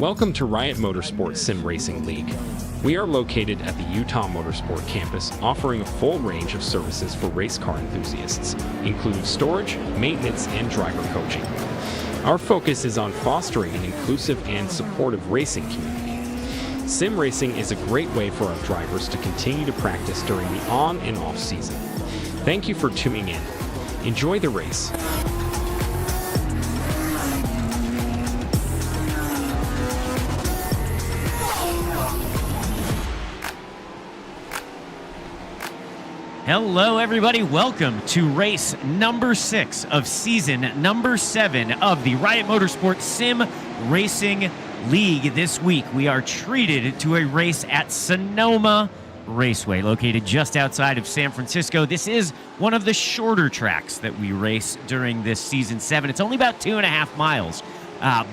Welcome to Riot Motorsport Sim Racing League. We are located at the Utah Motorsport campus, offering a full range of services for race car enthusiasts, including storage, maintenance, and driver coaching. Our focus is on fostering an inclusive and supportive racing community. Sim racing is a great way for our drivers to continue to practice during the on and off season. Thank you for tuning in. Enjoy the race. Hello, everybody. Welcome to race number 6 of season number 7 of the Riot Motorsport Sim Racing League. This week, we are treated to a race at Sonoma Raceway, located just outside of San Francisco. This is one of the shorter tracks that we race during this season 7. It's only about 2.5 miles,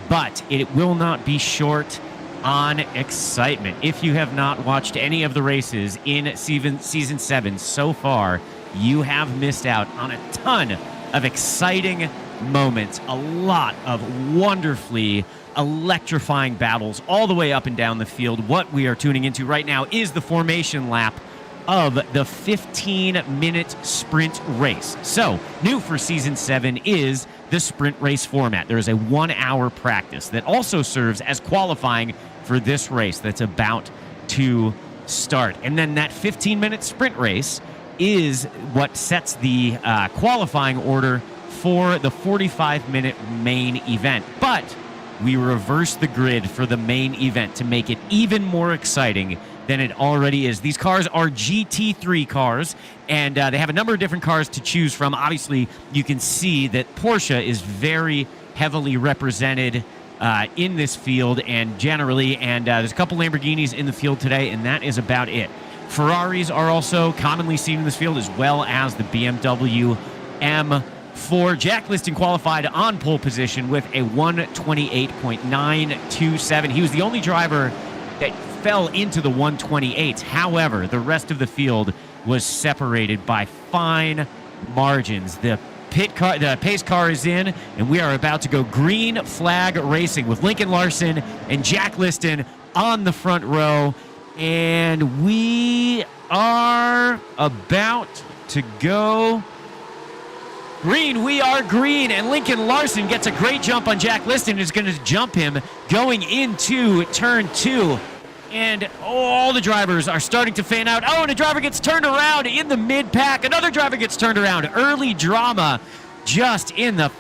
but it will not be short on excitement. If you have not watched any of the races in season 7 so far, you have missed out on a ton of exciting moments, a lot of wonderfully electrifying battles all the way up and down the field. What we are tuning into right now is the formation lap of the 15-minute sprint race. So, new for season 7 is the sprint race format. There is a 1-hour practice that also serves as qualifying for this race that's about to start. And then that 15-minute sprint race is what sets the qualifying order for the 45-minute main event. But we reverse the grid for the main event to make it even more exciting than it already is. These cars are GT3 cars, and they have a number of different cars to choose from. Obviously, you can see that Porsche is very heavily represented in this field and generally, and there's a couple Lamborghinis in the field today, and that is about it. Ferraris are also commonly seen in this field, as well as the BMW M4. Jack Liston qualified on pole position with a 128.927. He was the only driver that fell into the 128s. However, the rest of the field was separated by fine margins. The pace car is in, and we are about to go green flag racing with Lincoln Larson and Jack Liston on the front row. And we are about to go green. We are green, and Lincoln Larson gets a great jump on Jack Liston, who's going to jump him going into turn 2. And all the drivers are starting to fan out. Oh, and a driver gets turned around in the mid-pack. Another driver gets turned around. Early drama just in the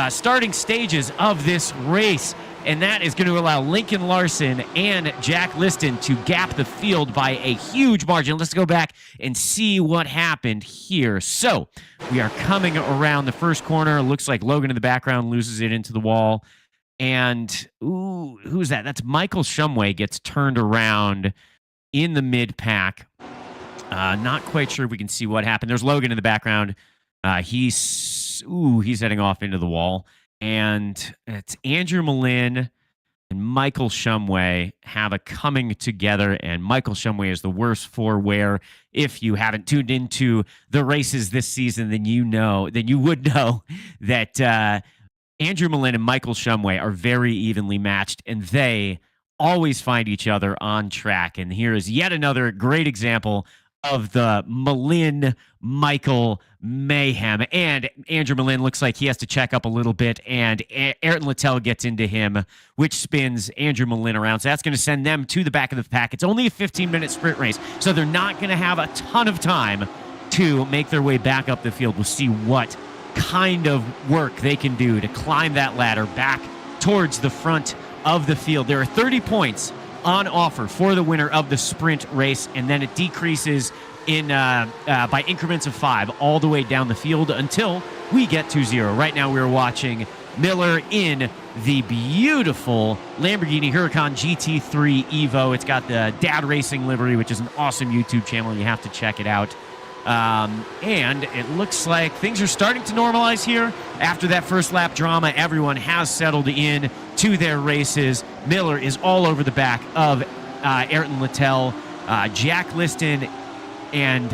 starting stages of this race. And that is going to allow Lincoln Larson and Jack Liston to gap the field by a huge margin. Let's go back and see what happened here. So we are coming around the first corner. Looks like Logan in the background loses it into the wall. And, ooh, who's that? That's Michael Shumway gets turned around in the mid-pack. Not quite sure if we can see what happened. There's Logan in the background. He's heading off into the wall. And it's Andrew Malin and Michael Shumway have a coming together. And Michael Shumway is the worst for wear. If you haven't tuned into the races this season, then you would know that Andrew Malin and Michael Shumway are very evenly matched, and they always find each other on track. And here is yet another great example of the Malin-Michael mayhem. And Andrew Malin looks like he has to check up a little bit, and Ayrton Littell gets into him, which spins Andrew Malin around. So that's going to send them to the back of the pack. It's only a 15-minute sprint race, so they're not going to have a ton of time to make their way back up the field. We'll see what kind of work they can do to climb that ladder back towards the front of the field. There are 30 points on offer for the winner of the sprint race, and then it decreases in by increments of 5 all the way down the field until we get to 0. Right now we're watching Miller in the beautiful Lamborghini Huracan GT3 Evo. It's got the Dad Racing livery, which is an awesome YouTube channel. You have to check it out. And it looks like things are starting to normalize here. After that first lap drama, everyone has settled in to their races. Miller is all over the back of Ayrton Littell. Jack Liston and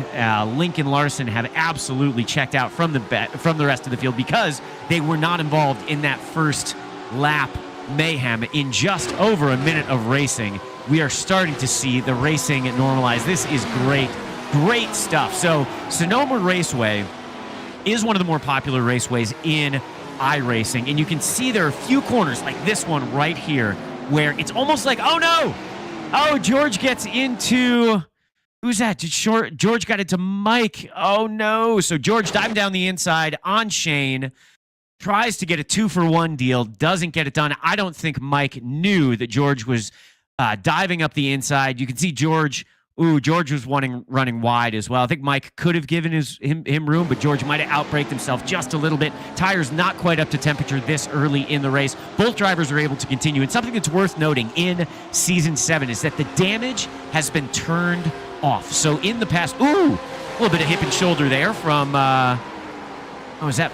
Lincoln Larson have absolutely checked out from the rest of the field because they were not involved in that first lap mayhem in just over a minute of racing. We are starting to see the racing normalize. This is great, great stuff. So Sonoma Raceway is one of the more popular raceways in iRacing, and you can see there are a few corners like this one right here where it's almost like, oh no, oh, George gets into, who's that? George got into Mike. Oh no. So George diving down the inside on Shane, tries to get a 2-for-1 deal, doesn't get it done. I don't think Mike knew that George was diving up the inside. You can see George was running wide as well. I think Mike could have given him room, but George might have outbraked himself just a little bit. Tires not quite up to temperature this early in the race. Both drivers are able to continue. And something that's worth noting in Season 7 is that the damage has been turned off. So in the past, a little bit of hip and shoulder there from, was that?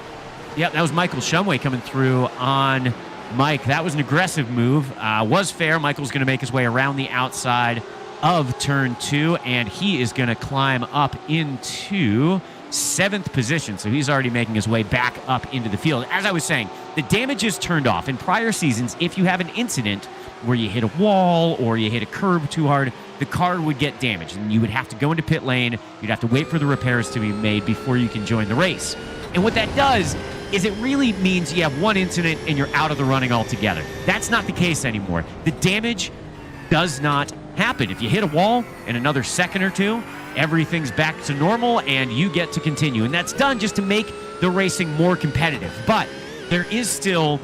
Yeah, that was Michael Shumway coming through on Mike. That was an aggressive move. Was fair. Michael's going to make his way around the outside of turn 2, and he is going to climb up into 7th position. So he's already making his way back up into the field. As I was saying, the damage is turned off. In prior seasons, if you have an incident where you hit a wall or you hit a curb too hard, the car would get damaged, and you would have to go into pit lane. You'd have to wait for the repairs to be made before you can join the race. And what that does is it really means you have one incident and you're out of the running altogether. That's not the case anymore. The damage does not happen. If you hit a wall in another second or two, everything's back to normal and you get to continue. And that's done just to make the racing more competitive. But there is still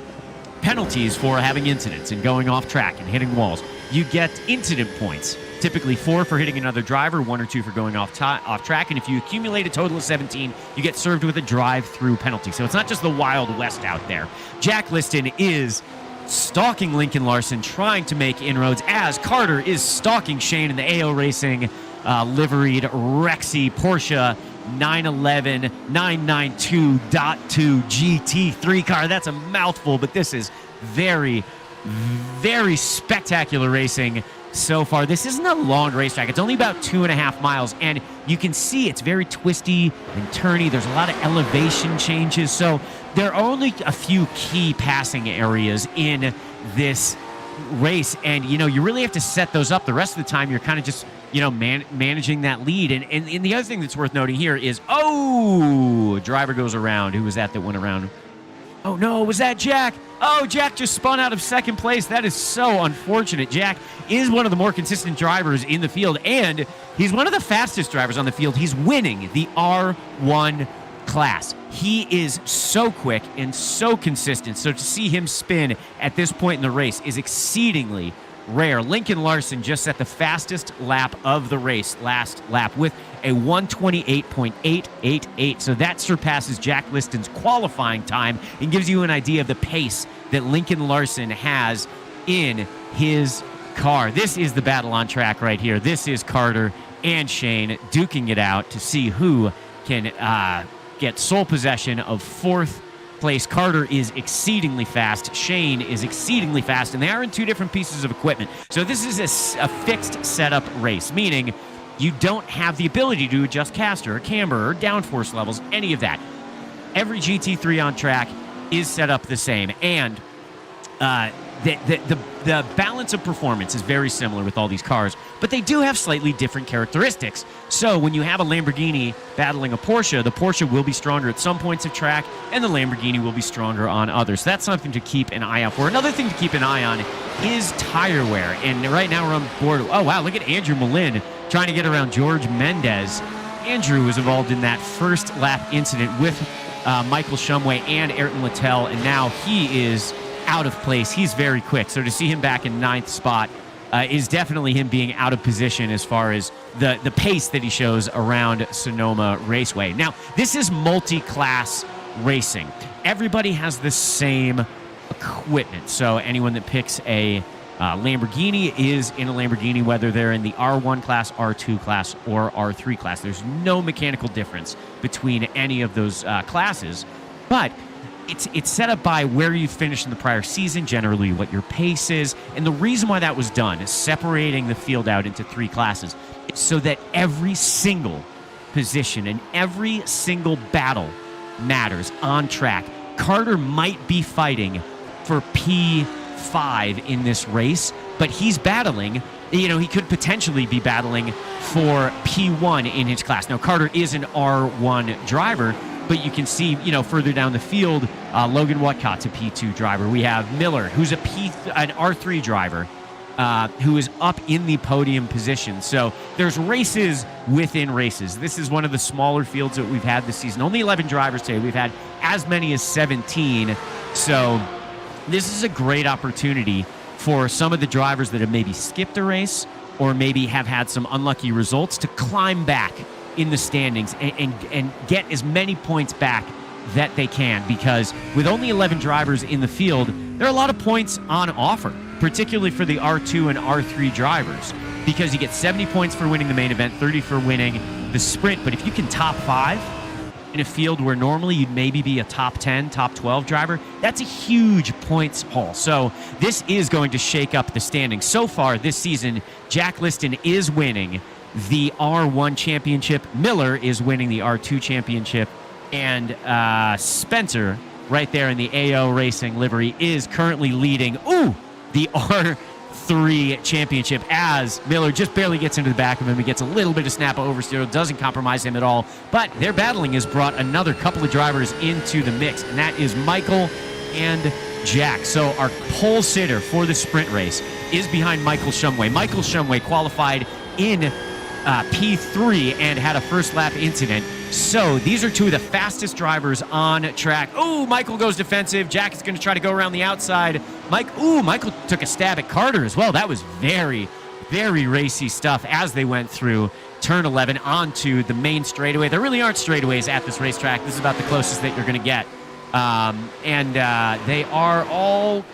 penalties for having incidents and going off track and hitting walls. You get incident points, typically 4 for hitting another driver, 1 or 2 for going off track. And if you accumulate a total of 17, you get served with a drive-through penalty. So it's not just the Wild West out there. Jack Liston is stalking Lincoln Larson, trying to make inroads, as Carter is stalking Shane in the AO Racing liveried Rexy Porsche 911 992.2 GT3 car. That's a mouthful, but this is very, very spectacular racing so far. This isn't a long racetrack. It's only about 2.5 miles, and you can see it's very twisty and turny. There's a lot of elevation changes, so there are only a few key passing areas in this race, and you really have to set those up. The rest of the time, you're kind of just managing that lead. And the other thing that's worth noting here is, driver goes around. Who was that went around? Oh no, was that Jack? Oh, Jack just spun out of second place. That is so unfortunate. Jack is one of the more consistent drivers in the field, and he's one of the fastest drivers on the field. He's winning the R1 class. He is so quick and so consistent. So to see him spin at this point in the race is exceedingly rare. Lincoln Larson just set the fastest lap of the race last lap with a 128.888. So that surpasses Jack Liston's qualifying time and gives you an idea of the pace that Lincoln Larson has in his car. This is the battle on track right here. This is Carter and Shane duking it out to see who can get sole possession of 4th place. Carter is exceedingly fast. Shane is exceedingly fast, and they are in 2 different pieces of equipment. So this is a fixed setup race, meaning you don't have the ability to adjust caster or camber or downforce levels, any of that. Every GT3 on track is set up the same, and the balance of performance is very similar with all these cars, but they do have slightly different characteristics. So when you have a Lamborghini battling a Porsche, the Porsche will be stronger at some points of track, and the Lamborghini will be stronger on others. So that's something to keep an eye out for. Another thing to keep an eye on is tire wear, and right now we're on board. Oh, wow, look at Andrew Malin trying to get around George Mendez. Andrew was involved in that first lap incident with Michael Shumway and Ayrton Littell, and now he is out of place. He's very quick. So to see him back in 9th spot is definitely him being out of position as far as the pace that he shows around Sonoma Raceway. Now, this is multi-class racing. Everybody has the same equipment. So anyone that picks a Lamborghini is in a Lamborghini, whether they're in the R1 class, R2 class, or R3 class. There's no mechanical difference between any of those classes, but it's set up by where you finished in the prior season, generally what your pace is. And the reason why that was done is separating the field out into 3 classes so that every single position and every single battle matters on track. Carter might be fighting for P3 5 in this race, but he's battling. He could potentially be battling for P1 in his class. Now, Carter is an R1 driver, but you can see, further down the field, Logan Watcott's a P2 driver. We have Miller, who's an R3 driver, who is up in the podium position. So there's races within races. This is one of the smaller fields that we've had this season. Only 11 drivers today. We've had as many as 17. So this is a great opportunity for some of the drivers that have maybe skipped a race or maybe have had some unlucky results to climb back in the standings and get as many points back that they can, because with only 11 drivers in the field, there are a lot of points on offer, particularly for the R2 and R3 drivers, because you get 70 points for winning the main event, 30 for winning the sprint. But if you can top 5 in a field where normally you'd maybe be a top 10, top 12 driver, that's a huge points haul. So this is going to shake up the standings. So far this season, Jack Liston is winning the R1 championship. Miller is winning the R2 championship. And Spencer, right there in the AO Racing livery, is currently leading the R3 championship, as Miller just barely gets into the back of him. He gets a little bit of snap oversteer, doesn't compromise him at all. But their battling has brought another couple of drivers into the mix, and that is Michael and Jack. So our pole sitter for the sprint race is behind Michael Shumway. Michael Shumway qualified in P3 and had a first lap incident. So these are two of the fastest drivers on track. Oh, Michael goes defensive. Jack is going to try to go around the outside. Michael took a stab at Carter as well. That was very, very racy stuff as they went through turn 11 onto the main straightaway. There really aren't straightaways at this racetrack. This is about the closest that you're going to get. They are all,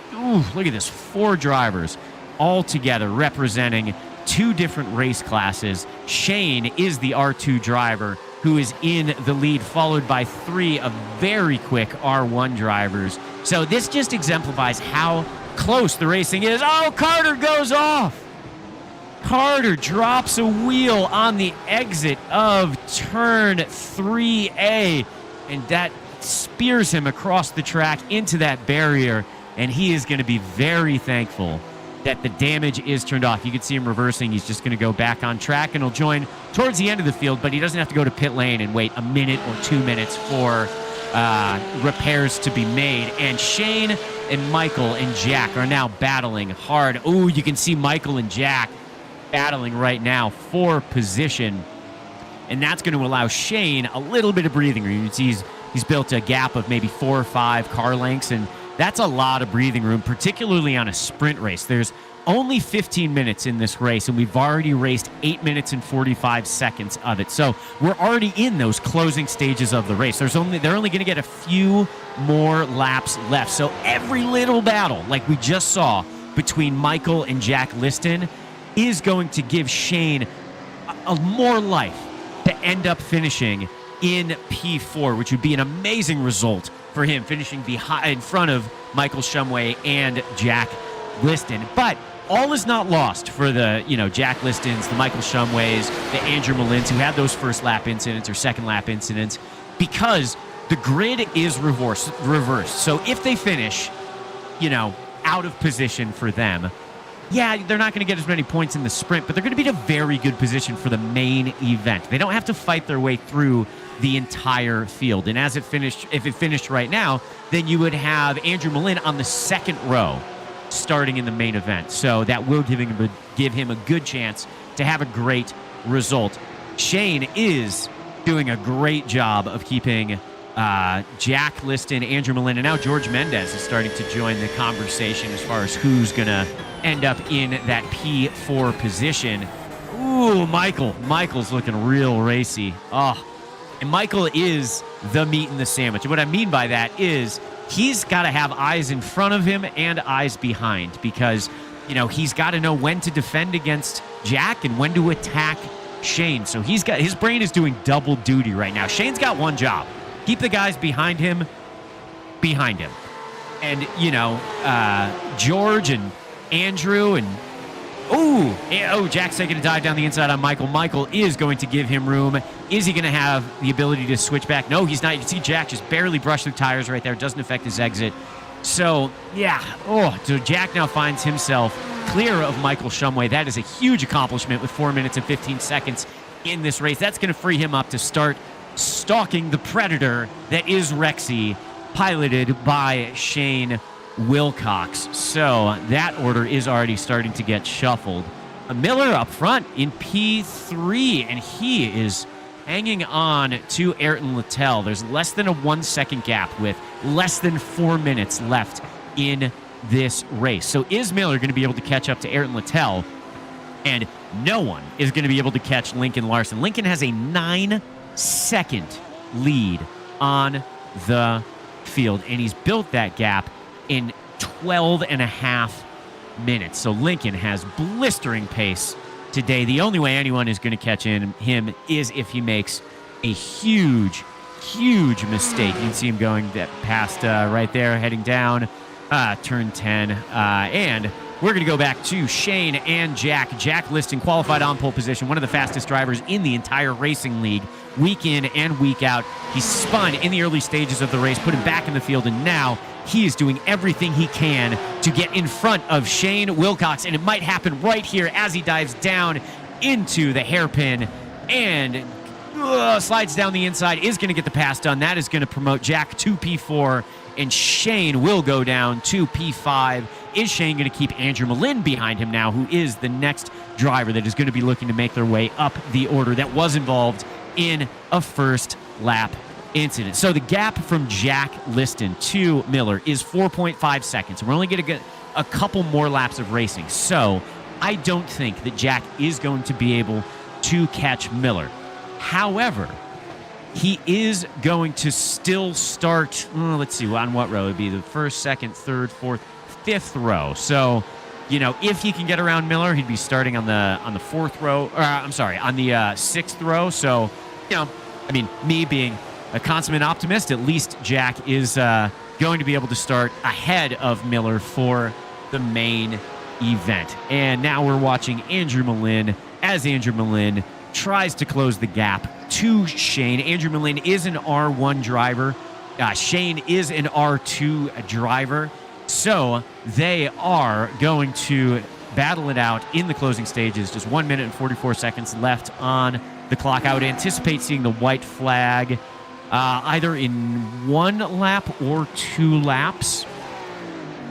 look at this, 4 drivers all together representing 2 different race classes. Shane is the R2 driver who is in the lead, followed by 3 of very quick R1 drivers. So this just exemplifies how close the racing is. Oh, Carter goes off. Carter drops a wheel on the exit of turn 3A, and that spears him across the track into that barrier, and he is going to be very thankful that the damage is turned off. You can see him reversing. He's just going to go back on track, and he'll join towards the end of the field, but he doesn't have to go to pit lane and wait a minute or 2 minutes for repairs to be made. And Shane and Michael and Jack are now battling hard. Oh, you can see Michael and Jack battling right now for position, and that's going to allow Shane a little bit of breathing room. You can see he's built a gap of maybe 4 or 5 car lengths, and that's a lot of breathing room, particularly on a sprint race. There's only 15 minutes in this race, and we've already raced 8 minutes and 45 seconds of it. So we're already in those closing stages of the race. They're only going to get a few more laps left. So every little battle, like we just saw between Michael and Jack Liston, is going to give Shane a more life to end up finishing in P4, which would be an amazing result for him, finishing in front of Michael Shumway and Jack Liston. But all is not lost for the, Jack Listons, the Michael Shumways, the Andrew Mullins, who had those first lap incidents or second lap incidents, because the grid is reversed. So if they finish, out of position for them, yeah, they're not going to get as many points in the sprint, but they're going to be in a very good position for the main event. They don't have to fight their way through the entire field. And if it finished right now, then you would have Andrew Mullin on the second row starting in the main event. So that will give him a good chance to have a great result. Shane is doing a great job of keeping Jack Liston, Andrew Mullin, and now George Mendez is starting to join the conversation as far as who's going to end up in that P4 position. Ooh, Michael's looking real racy. Oh, and Michael is the meat in the sandwich. And what I mean by that is he's got to have eyes in front of him and eyes behind, because, he's got to know when to defend against Jack and when to attack Shane. So his brain is doing double duty right now. Shane's got one job: keep the guys behind him. And, George and Andrew and Jack's taking a dive down the inside on Michael. Michael is going to give him room. Is he going to have the ability to switch back? No, he's not. You can see Jack just barely brush the tires right there. It doesn't affect his exit. So, yeah. Oh, so Jack now finds himself clear of Michael Shumway. That is a huge accomplishment with 4 minutes and 15 seconds in this race. That's going to free him up to start stalking the predator that is Rexy, piloted by Shane Wilcox. So that order is already starting to get shuffled. Miller up front in P3, and he is hanging on to Ayrton Littell. There's less than a 1 second gap with less than 4 minutes left in this race. So is Miller going to be able to catch up to Ayrton Littell? And no one is going to be able to catch Lincoln Larson. Lincoln has a 9-second lead on the field, and he's built that gap in 12 and a half minutes. So Lincoln has blistering pace today. The only way anyone is going to catch him is if he makes a huge mistake. You can see him going past right there, heading down turn 10. And we're going to go back to Shane and Jack. Jack Liston qualified on pole position, one of the fastest drivers in the entire racing league, week in and week out. He spun in the early stages of the race, put him back in the field, and now he is doing everything he can to get in front of Shane Wilcox, and it might happen right here as he dives down into the hairpin and slides down the inside, is going to get the pass done. That is going to promote Jack to P4, and Shane will go down to P5. Is Shane going to keep Andrew Malin behind him now, who is the next driver that is going to be looking to make their way up the order that was involved in a first lap incident? So the gap from Jack Liston to Miller is 4.5 seconds. We're only going to get a couple more laps of racing. So I don't think that Jack is going to be able to catch Miller. However, he is going to still start, let's see, on what row? It would be the first, second, third, fourth, fifth row. So, you know, if he can get around Miller, he'd be starting on the fourth row, on the sixth row. So, you know, I mean, me being a consummate optimist, at least Jack is going to be able to start ahead of Miller for the main event. And now we're watching Andrew Malin as Andrew Malin tries to close the gap to Shane. Andrew Malin is an R1 driver. Shane is an R2 driver. So they are going to battle it out in the closing stages. Just 1 minute and 44 seconds left on the clock. I would anticipate seeing the white flag either in 1 lap or 2 laps.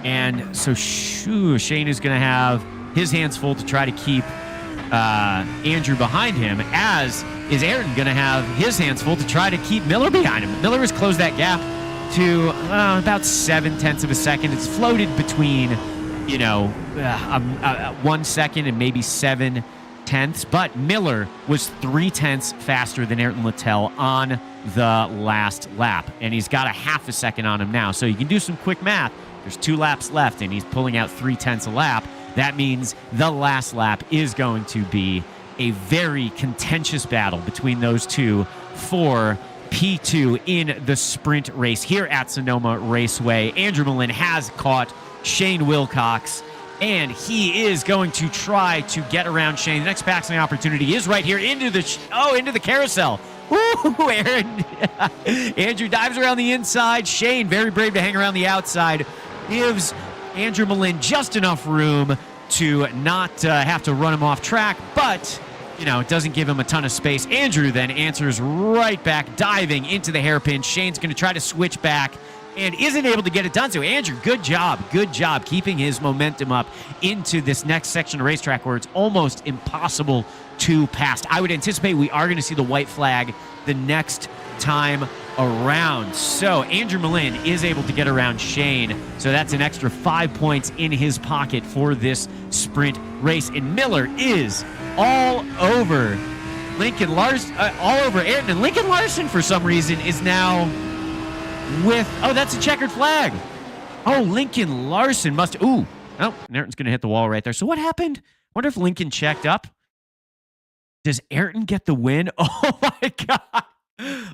And so Shane is going to have his hands full to try to keep Andrew behind him, as is Ayrton going to have his hands full to try to keep Miller behind him. Miller has closed that gap to about 0.7 of a second. It's floated between, 1 second and maybe 0.7, but Miller was 0.3 faster than Ayrton Littell on the last lap, and he's got a half a second on him now. So you can do some quick math. There's 2 laps left, and he's pulling out 0.3 a lap. That means the last lap is going to be a very contentious battle between those two for P2 in the sprint race here at Sonoma Raceway. Andrew Malin has caught Shane Wilcox, and he is going to try to get around Shane. The next passing opportunity is right here into the carousel. Woo, Aaron. Andrew dives around the inside. Shane, very brave to hang around the outside, gives Andrew Malin just enough room to not have to run him off track, but it doesn't give him a ton of space. Andrew then answers right back, diving into the hairpin. Shane's going to try to switch back and isn't able to get it done. So Andrew, good job keeping his momentum up into this next section of racetrack where it's almost impossible to pass. I would anticipate we are going to see the white flag the next time around. So Andrew Malin is able to get around Shane. So that's an extra 5 points in his pocket for this sprint race. And Miller is all over Lincoln Larson, all over Ayrton. And Lincoln Larson, for some reason, is now with, that's a checkered flag. Lincoln Larson must, Ayrton's going to hit the wall right there. So what happened? Wonder if Lincoln checked up. Does Ayrton get the win? Oh my God.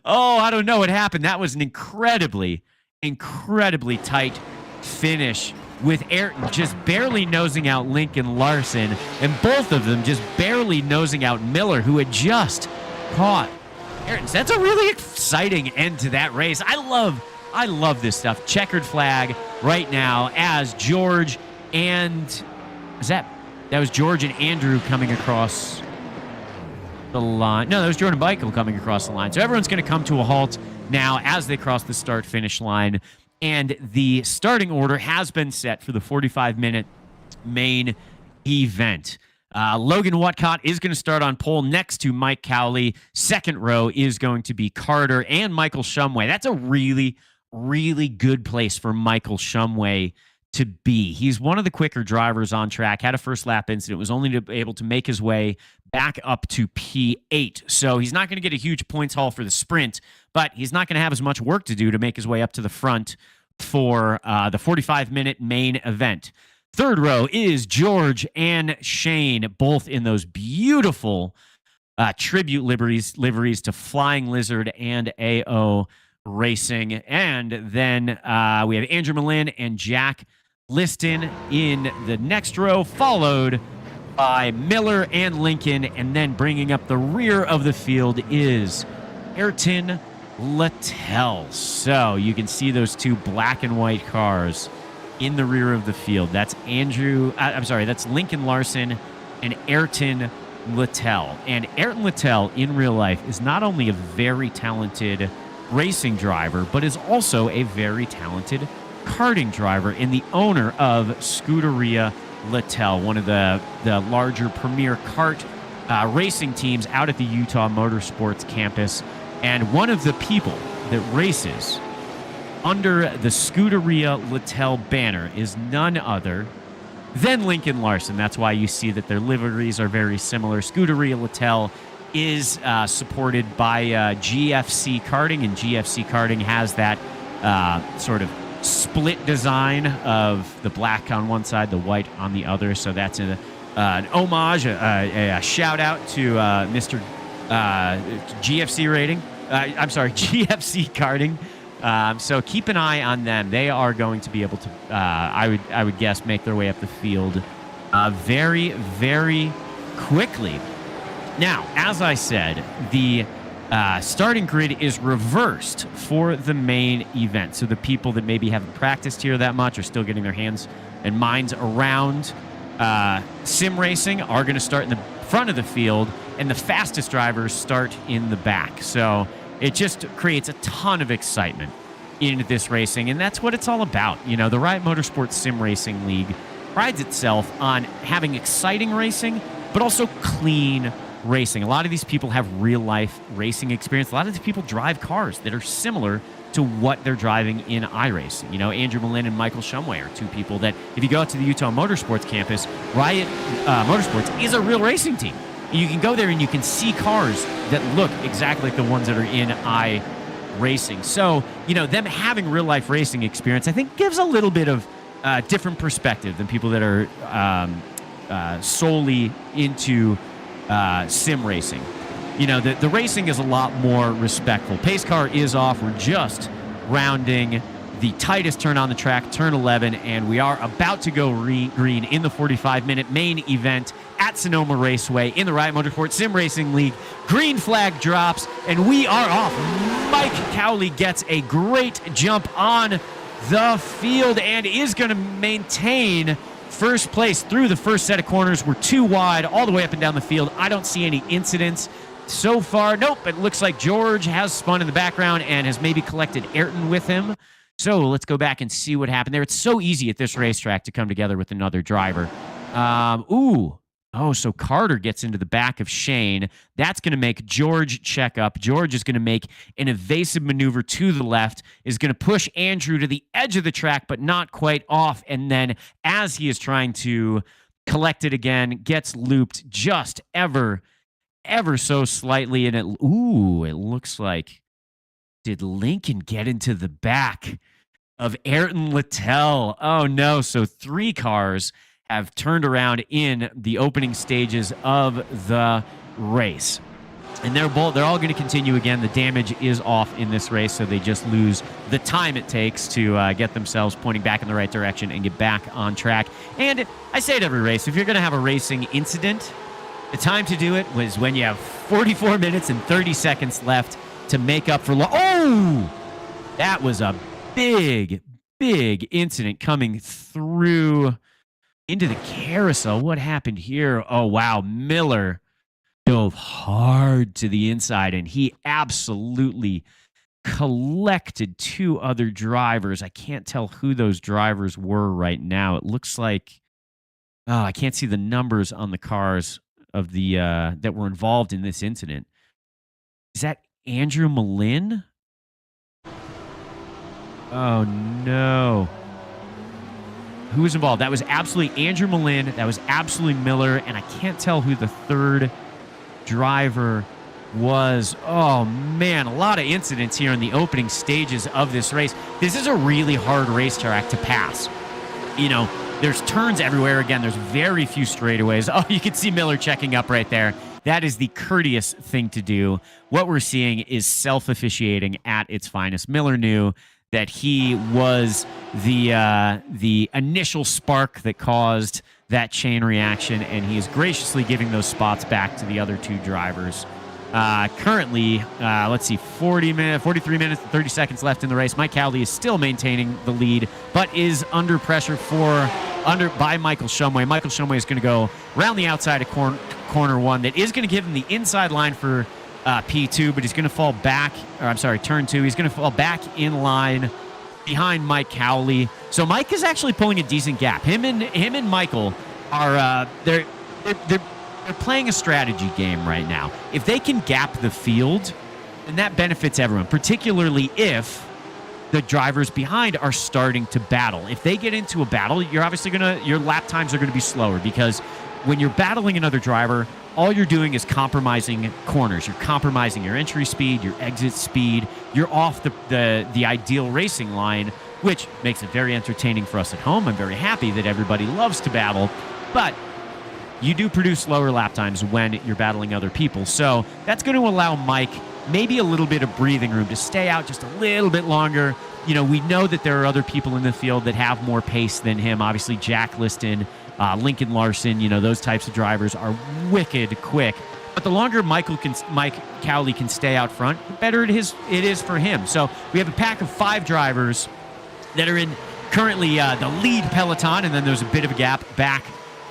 I don't know what happened. That was an incredibly tight finish with Ayrton just barely nosing out Lincoln Larson, and both of them just barely nosing out Miller, who had just caught Ayrton. So that's a really exciting end to that race. I love this stuff. Checkered flag, right now as George and that was George and Andrew coming across the line. No, that was Jordan and Michael coming across the line. So everyone's going to come to a halt now as they cross the start-finish line. And the starting order has been set for the 45-minute main event. Logan Watcott is going to start on pole next to Mike Cowley. Second row is going to be Carter and Michael Shumway. That's a really, really good place for Michael Shumway to be. He's one of the quicker drivers on track, had a first lap incident, was only able to make his way back up to P8. So he's not going to get a huge points haul for the sprint, but he's not going to have as much work to do to make his way up to the front for the 45-minute main event. Third row is George and Shane, both in those beautiful tribute liveries to Flying Lizard and AO Racing. And then we have Andrew Malin and Jack Liston in the next row, followed by Miller and Lincoln. And then bringing up the rear of the field is Ayrton Littell. So you can see those two black and white cars in the rear of the field. That's that's Lincoln Larson and Ayrton Littell. And Ayrton Littell in real life is not only a very talented racing driver, but is also a very talented karting driver and the owner of Scuderia Littell, one of the larger premier kart racing teams out at the Utah Motorsports campus, and one of the people that races under the Scuderia Littell banner is none other than Lincoln Larson. That's why you see that their liveries are very similar. Scuderia Littell is supported by GFC Karting, and GFC Karting has that sort of split design of the black on one side, the white on the other. So that's an homage, a shout out to Mr. GFC rating. GFC Karting. So keep an eye on them. They are going to be able to, I would guess, make their way up the field very, very quickly. Now, as I said, the starting grid is reversed for the main event. So the people that maybe haven't practiced here that much are still getting their hands and minds around sim racing are going to start in the front of the field, and the fastest drivers start in the back. So it just creates a ton of excitement in this racing, and that's what it's all about. You know, the Riot Motorsports Sim Racing League prides itself on having exciting racing, but also clean racing. A lot of these people have real-life racing experience. A lot of these people drive cars that are similar to what they're driving in iRacing. You know, Andrew Malin and Michael Shumway are two people that, if you go out to the Utah Motorsports campus, Riot Motorsports is a real racing team. You can go there and you can see cars that look exactly like the ones that are in iRacing. So, you know, them having real-life racing experience, I think, gives a little bit of different perspective than people that are solely into sim racing. You know, the racing is a lot more respectful. Pace car is off. We're just rounding the tightest turn on the track, turn 11, and we are about to go green in the 45-minute main event at Sonoma Raceway in the Riot Motorsports Sim Racing League. Green flag drops, and we are off. Mike Cowley gets a great jump on the field and is going to maintain first place through the first set of corners. We're too wide all the way up and down the field. I don't see any incidents so far. Nope, it looks like George has spun in the background and has maybe collected Ayrton with him. So let's go back and see what happened there. It's so easy at this racetrack to come together with another driver. So Carter gets into the back of Shane. That's going to make George check up. George is going to make an evasive maneuver to the left, is going to push Andrew to the edge of the track, but not quite off. And then as he is trying to collect it again, gets looped just ever so slightly. And it looks like, did Lincoln get into the back of Ayrton Littell? Oh no. So 3 cars have turned around in the opening stages of the race. And they're all going to continue again. The damage is off in this race, so they just lose the time it takes to get themselves pointing back in the right direction and get back on track. And I say it every race, if you're going to have a racing incident, the time to do it was when you have 44 minutes and 30 seconds left to make up for that was a big big incident coming through into the carousel. What happened here? Oh, wow. Miller dove hard to the inside, and he absolutely collected two other drivers. I can't tell who those drivers were right now. It looks like I can't see the numbers on the cars of the that were involved in this incident. Is that Andrew Malin? Oh no. Who was involved? That was absolutely Andrew Malin. That was absolutely Miller, and I can't tell who the third driver was. Oh man, a lot of incidents here in the opening stages of this race. This is a really hard racetrack to pass. You know, there's turns everywhere. Again, there's very few straightaways. Oh, you can see Miller checking up right there. That is the courteous thing to do. What we're seeing is self-officiating at its finest. Miller knew that he was the initial spark that caused that chain reaction, and he is graciously giving those spots back to the other two drivers. Currently, let's see, 43 minutes and 30 seconds left in the race. Mike Cowley is still maintaining the lead, but is under pressure by Michael Shumway. Michael Shumway is going to go around the outside of corner one. That is going to give him the inside line for P2, but he's going to fall back, turn two. He's going to fall back in line behind Mike Cowley. So Mike is actually pulling a decent gap. Him and Michael are they're playing a strategy game right now. If they can gap the field, then that benefits everyone, particularly if the drivers behind are starting to battle. If they get into a battle, your lap times are going to be slower, because when you're battling another driver, all you're doing is compromising corners. You're compromising your entry speed, your exit speed. You're off the ideal racing line, which makes it very entertaining for us at home. I'm very happy that everybody loves to battle, but you do produce lower lap times when you're battling other people. So that's going to allow Mike maybe a little bit of breathing room to stay out just a little bit longer. You know, we know that there are other people in the field that have more pace than him. Obviously, Jack Liston, Lincoln Larson, those types of drivers are wicked quick. But the longer Mike Cowley can stay out front, the better it is for him. So we have a pack of 5 drivers that are in currently the lead peloton, and then there's a bit of a gap back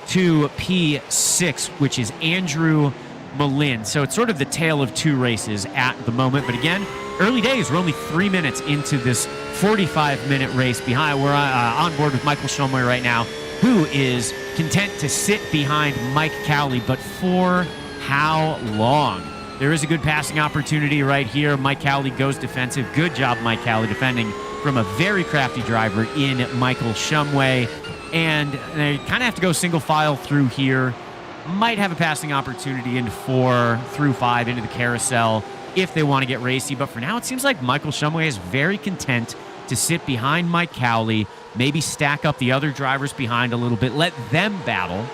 to P6, which is Andrew Malin. So it's sort of the tale of two races at the moment. But again, early days. We're only 3 minutes into this 45-minute race. We're on board with Michael Shumway right now, who is content to sit behind Mike Cowley. But for how long? There is a good passing opportunity right here. Mike Cowley goes defensive. Good job, Mike Cowley, defending from a very crafty driver in Michael Shumway. And they kind of have to go single file through here. Might have a passing opportunity in 4 through 5 into the carousel if they want to get racy. But for now, it seems like Michael Shumway is very content to sit behind Mike Cowley, maybe stack up the other drivers behind a little bit, let them battle,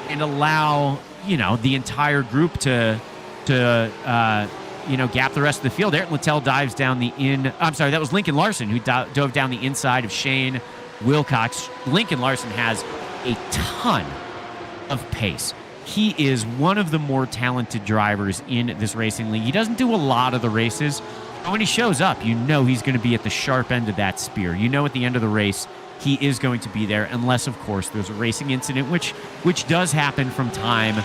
and allow, the entire group to gap the rest of the field. Ayrton Littell dives down that was Lincoln Larson who dove down the inside of Shane Wilcox. Lincoln Larson has a ton of pace. He is one of the more talented drivers in this racing league. He doesn't do a lot of the races, but when he shows up, he's going to be at the sharp end of that spear. At the end of the race, he is going to be there, unless, of course, there's a racing incident, which does happen from time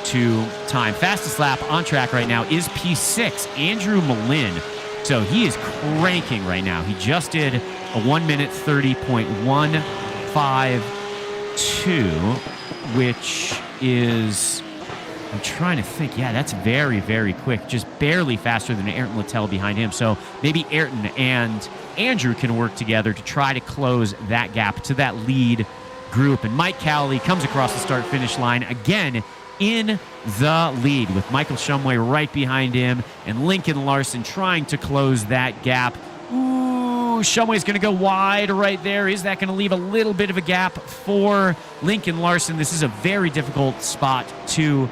to time. Fastest lap on track right now is P6, Andrew Malin. So he is cranking right now. He just did a 1 minute 30.152, which is, I'm trying to think. Yeah, that's very, very quick. Just barely faster than Ayrton Littell behind him. So maybe Ayrton and Andrew can work together to try to close that gap to that lead group. And Mike Cowley comes across the start-finish line again in the lead, with Michael Shumway right behind him and Lincoln Larson trying to close that gap. Ooh, Shumway's going to go wide right there. Is that going to leave a little bit of a gap for Lincoln Larson? This is a very difficult spot to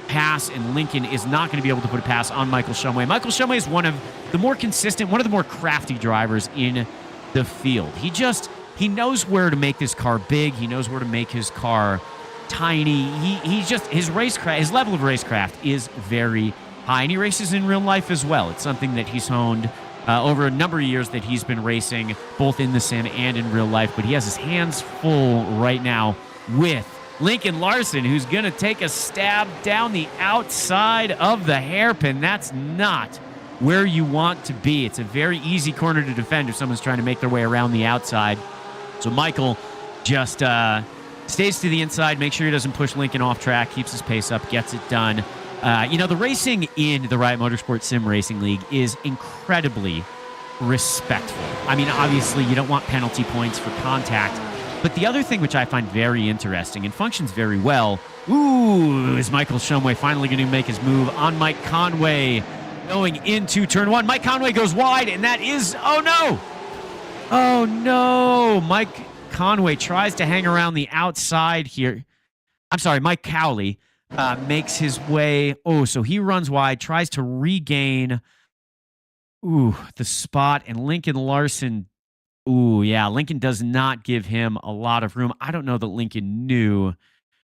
pass, and Lincoln is not going to be able to put a pass on Michael Shumway. Michael Shumway is one of the more consistent, one of the more crafty drivers in the field. He knows where to make this car big. He knows where to make his car tiny. His level of racecraft is very high, and he races in real life as well. It's something that he's honed over a number of years that he's been racing, both in the sim and in real life. But he has his hands full right now with Lincoln Larson, who's going to take a stab down the outside of the hairpin. That's not where you want to be. It's a very easy corner to defend if someone's trying to make their way around the outside. So Michael just stays to the inside, make sure he doesn't push Lincoln off track, keeps his pace up, gets it done. The racing in the Riot Motorsport Sim Racing League is incredibly respectful. I mean, obviously, you don't want penalty points for contact. But the other thing which I find very interesting and functions very well, is Michael Shumway finally going to make his move on Mike Conway going into turn one. Mike Conway goes wide, and that is, oh no, Mike Conway tries to hang around the outside here. I'm sorry, Mike Cowley makes his way. So he runs wide, tries to regain the spot, and Lincoln Larson. Lincoln does not give him a lot of room. I don't know that Lincoln knew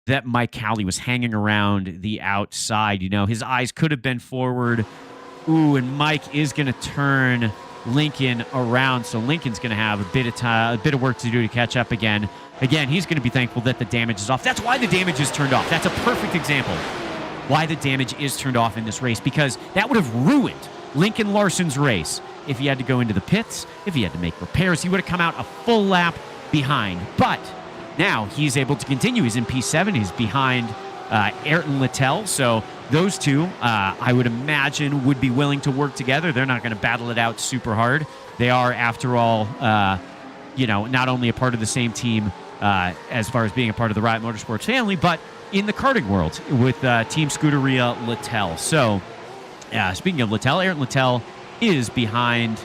that Mike Cowley was hanging around the outside. His eyes could have been forward. And Mike is going to turn Lincoln around, so Lincoln's going to have a bit of work to do to catch up again. Again, he's going to be thankful that the damage is off. That's why the damage is turned off. That's a perfect example why the damage is turned off in this race, because that would have ruined Lincoln Larson's race if he had to go into the pits, if he had to make repairs. He would have come out a full lap behind. But now he's able to continue. He's in P7. He's behind Ayrton Littell. So those two, I would imagine, would be willing to work together. They're not going to battle it out super hard. They are, after all, not only a part of the same team as far as being a part of the Riot Motorsports family, but in the karting world with Team Scuderia Littell. So, speaking of Littell, Ayrton Littell is behind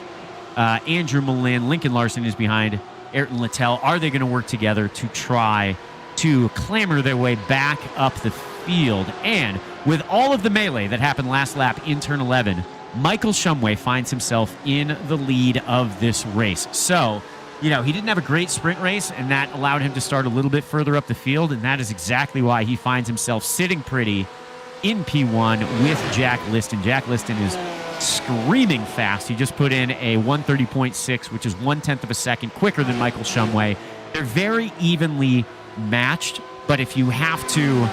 Andrew Malin. Lincoln Larson is behind Ayrton Littell. Are they going to work together to try to clamber their way back up the field? And with all of the melee that happened last lap in turn 11, Michael Shumway finds himself in the lead of this race. So, he didn't have a great sprint race, and that allowed him to start a little bit further up the field, and that is exactly why he finds himself sitting pretty in P1 with Jack Liston. Jack Liston is screaming fast. He just put in a 130.6, which is 1/10 of a second quicker than Michael Shumway. They're very evenly matched, but if you have to,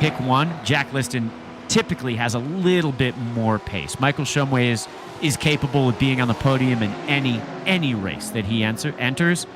pick one, Jack Liston typically has a little bit more pace. Michael Shumway is capable of being on the podium in any race that he enters.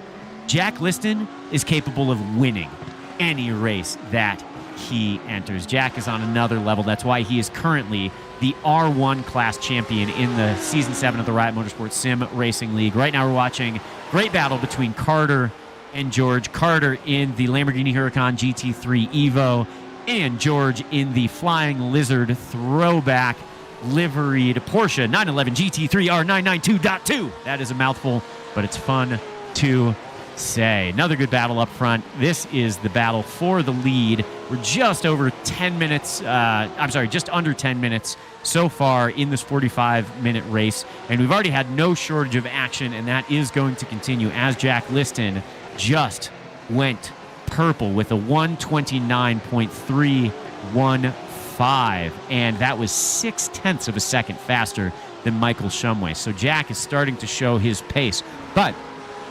Jack Liston is capable of winning any race that he enters. Jack is on another level. That's why he is currently the R1 class champion in the Season 7 of the Riot Motorsports Sim Racing League. Right now we're watching great battle between Carter and George. Carter in the Lamborghini Huracan GT3 Evo, and George in the Flying Lizard throwback liveried Porsche 911 GT3 R992.2. That is a mouthful, but it's fun to say. Another good battle up front. This is the battle for the lead. We're just over 10 minutes, just under 10 minutes so far in this 45-minute race, and we've already had no shortage of action, and that is going to continue as Jack Liston just went purple with a 129.315, and that was 0.6 of a second faster than Michael Shumway. So Jack is starting to show his pace, but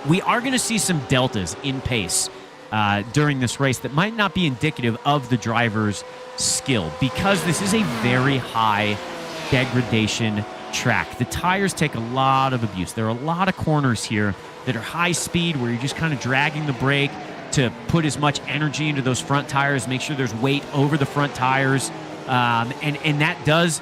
we are going to see some deltas in pace during this race that might not be indicative of the driver's skill, because this is a very high degradation track. The tires take a lot of abuse. There are a lot of corners here that are high speed where you're just kind of dragging the brake to put as much energy into those front tires, make sure there's weight over the front tires, and that does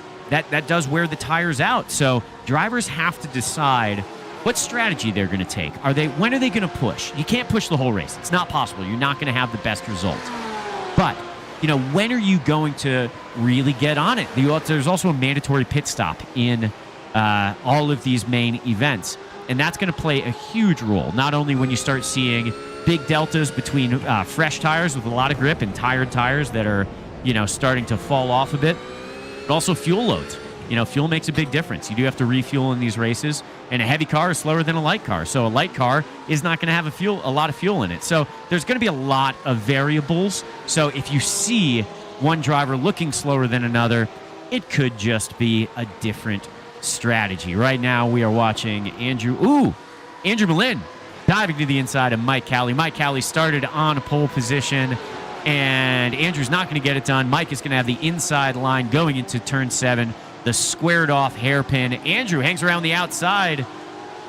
wear the tires out. So drivers have to decide what strategy they're going to take. When are they going to push? You can't push the whole race. It's not possible. You're not going to have the best result. But, when are you going to really get on it? There's also a mandatory pit stop in all of these main events. And that's going to play a huge role, not only when you start seeing big deltas between fresh tires with a lot of grip and tired tires that are, starting to fall off a bit, but also fuel loads. Fuel makes a big difference. You do have to refuel in these races, and a heavy car is slower than a light car. So a light car is not going to have a lot of fuel in it. So there's going to be a lot of variables. So if you see one driver looking slower than another, it could just be a different strategy. Right now, we are watching Andrew Malin diving to the inside of Mike Cowley. Mike Cowley started on pole position, and Andrew's not going to get it done. Mike is going to have the inside line going into turn 7, the squared off hairpin. Andrew hangs around the outside.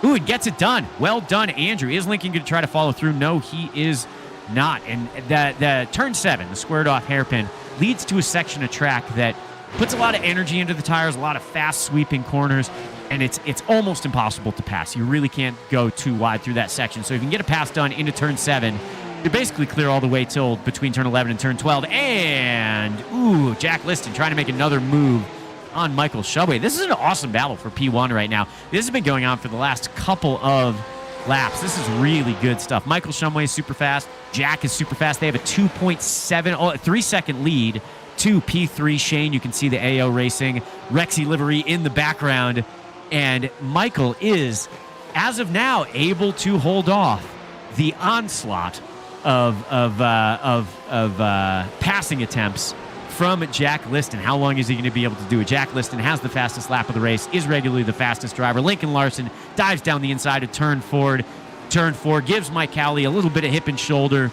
Ooh, and gets it done. Well done, Andrew. Is Lincoln going to try to follow through? No, he is not. And the turn 7, the squared off hairpin, leads to a section of track that puts a lot of energy into the tires, a lot of fast sweeping corners, and it's almost impossible to pass. You really can't go too wide through that section. So if you can get a pass done into turn 7, you're basically clear all the way till between turn 11 and turn 12. And, Jack Liston trying to make another move on Michael Shumway. This is an awesome battle for P1 right now. This has been going on for the last couple of laps. This is really good stuff. Michael Shumway is super fast. Jack is super fast. They have a 3-second lead to P3. Shane, you can see the AO Racing Rexy livery in the background. And Michael is, as of now, able to hold off the onslaught of passing attempts from Jack Liston. How long is he going to be able to do it? Jack Liston has the fastest lap of the race, is regularly the fastest driver. Lincoln Larson dives down the inside of turn 4, gives Mike Cowley a little bit of hip and shoulder,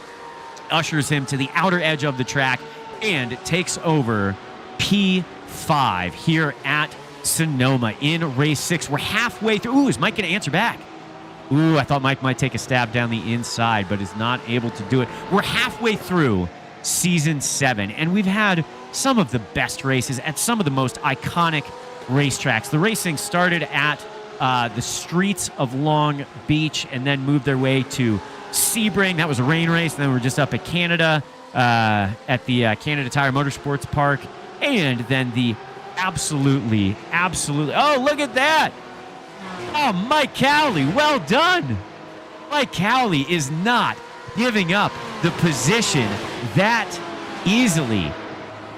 ushers him to the outer edge of the track, and takes over P5 here at Sonoma in race 6. We're halfway through. Ooh, is Mike going to answer back? Ooh, I thought Mike might take a stab down the inside, but is not able to do it. We're halfway through Season 7, and we've had some of the best races at some of the most iconic racetracks. The racing started at the streets of Long Beach and then moved their way to Sebring. That was a rain race. And then we're just up at Canada, at the Canada Tire Motorsports Park. And then the absolutely, oh, look at that. Oh, Mike Cowley, well done. Mike Cowley is not giving up the position that easily.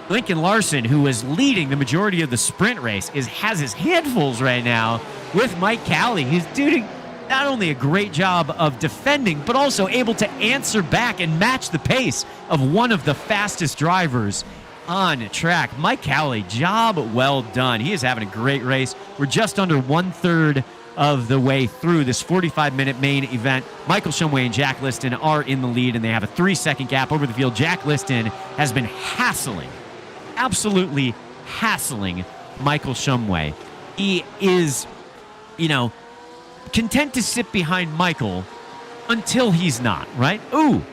Lincoln Larson, who was leading the majority of the sprint race, has his handfuls right now with Mike Cowley. He's doing not only a great job of defending, but also able to answer back and match the pace of one of the fastest drivers on track. Mike Cowley, job well done. He is having a great race. We're just under 1/3 of the way through this 45-minute main event. Michael Shumway and Jack Liston are in the lead, and they have a 3-second gap over the field. Jack Liston has been absolutely hassling Michael Shumway. He is, content to sit behind Michael until he's not, right? Ooh.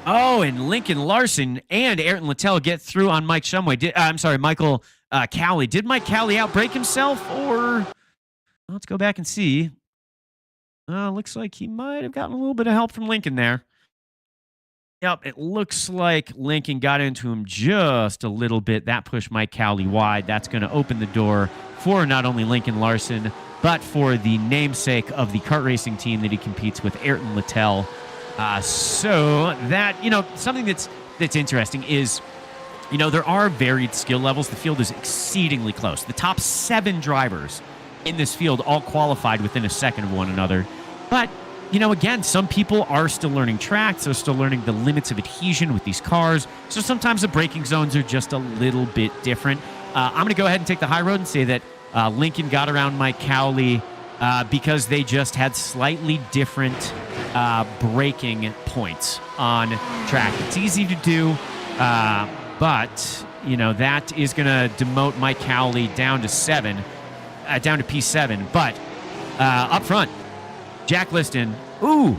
Oh, and Lincoln Larson and Ayrton Littell get through on Mike Shumway. Michael Cowley. Did Mike Cowley outbrake himself, or... Let's go back and see. Looks like he might have gotten a little bit of help from Lincoln there. Yep, it looks like Lincoln got into him just a little bit. That pushed Mike Cowley wide. That's going to open the door for not only Lincoln Larson, but for the namesake of the kart racing team that he competes with, Ayrton Littell. So that, something that's interesting is, there are varied skill levels. The field is exceedingly close. The top 7 drivers in this field all qualified within a second of one another. But, again, some people are still learning tracks. They're still learning the limits of adhesion with these cars. So sometimes the braking zones are just a little bit different. I'm going to go ahead and take the high road and say that Lincoln got around Mike Cowley because they just had slightly different braking points on track. It's easy to do, but, that is going to demote Mike Cowley down to P7, but up front, Jack Liston. Ooh.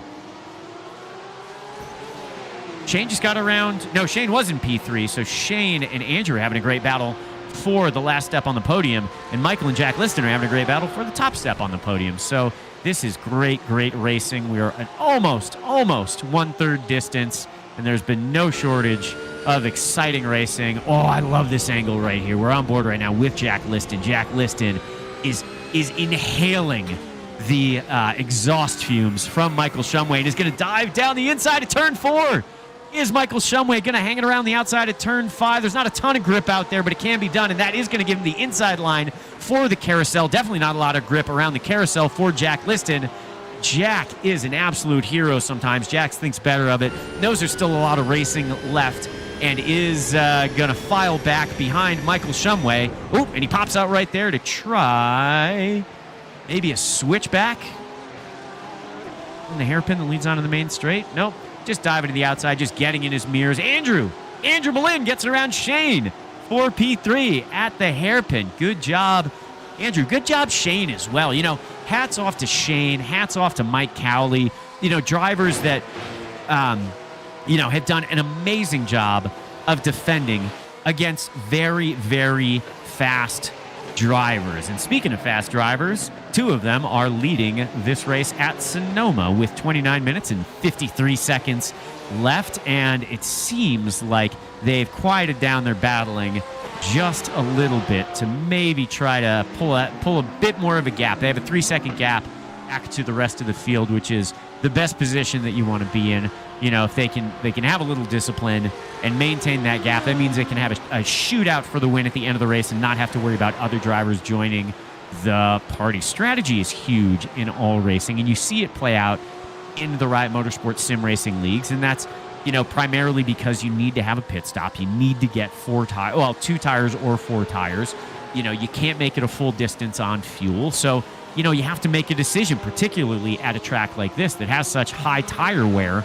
Shane just got around. No, Shane was in P3, so Shane and Andrew are having a great battle for the last step on the podium, and Michael and Jack Liston are having a great battle for the top step on the podium. So this is great racing. We are at almost 1/3 distance, and there's been no shortage of exciting racing. Oh, I love this angle right here. We're on board right now with Jack Liston. Jack Liston is inhaling the exhaust fumes from Michael Shumway and is going to dive down the inside of turn 4. Is Michael Shumway going to hang it around the outside of turn 5? There's not a ton of grip out there, but it can be done, and that is going to give him the inside line for the carousel. Definitely not a lot of grip around the carousel for Jack Liston. Jack is an absolute hero sometimes. Jack thinks better of it. Knows there's still a lot of racing left and is going to file back behind Michael Shumway. Oh, and he pops out right there to try maybe a switchback. And the hairpin that leads onto the main straight. Nope. Just diving to the outside, just getting in his mirrors. Andrew Boleyn gets around Shane for P3 at the hairpin. Good job, Andrew. Good job, Shane, as well. You know, hats off to Shane. Hats off to Mike Cowley. You know, drivers that, have done an amazing job of defending against very, very fast drivers. And speaking of fast drivers, 2 of them are leading this race at Sonoma with 29 minutes and 53 seconds left. And it seems like they've quieted down their battling just a little bit to maybe try to pull a bit more of a gap. They have a 3-second gap back to the rest of the field, which is the best position that you want to be in. You know, if they can have a little discipline and maintain that gap, that means they can have a shootout for the win at the end of the race and not have to worry about other drivers joining the party. Strategy is huge in all racing, and you see it play out in the Riot Motorsports Sim Racing Leagues, and that's, you know, primarily because you need to have a pit stop. You need to get 2 tires or 4 tires. You know, you can't make it a full distance on fuel, so, you know, you have to make a decision, particularly at a track like this that has such high tire wear,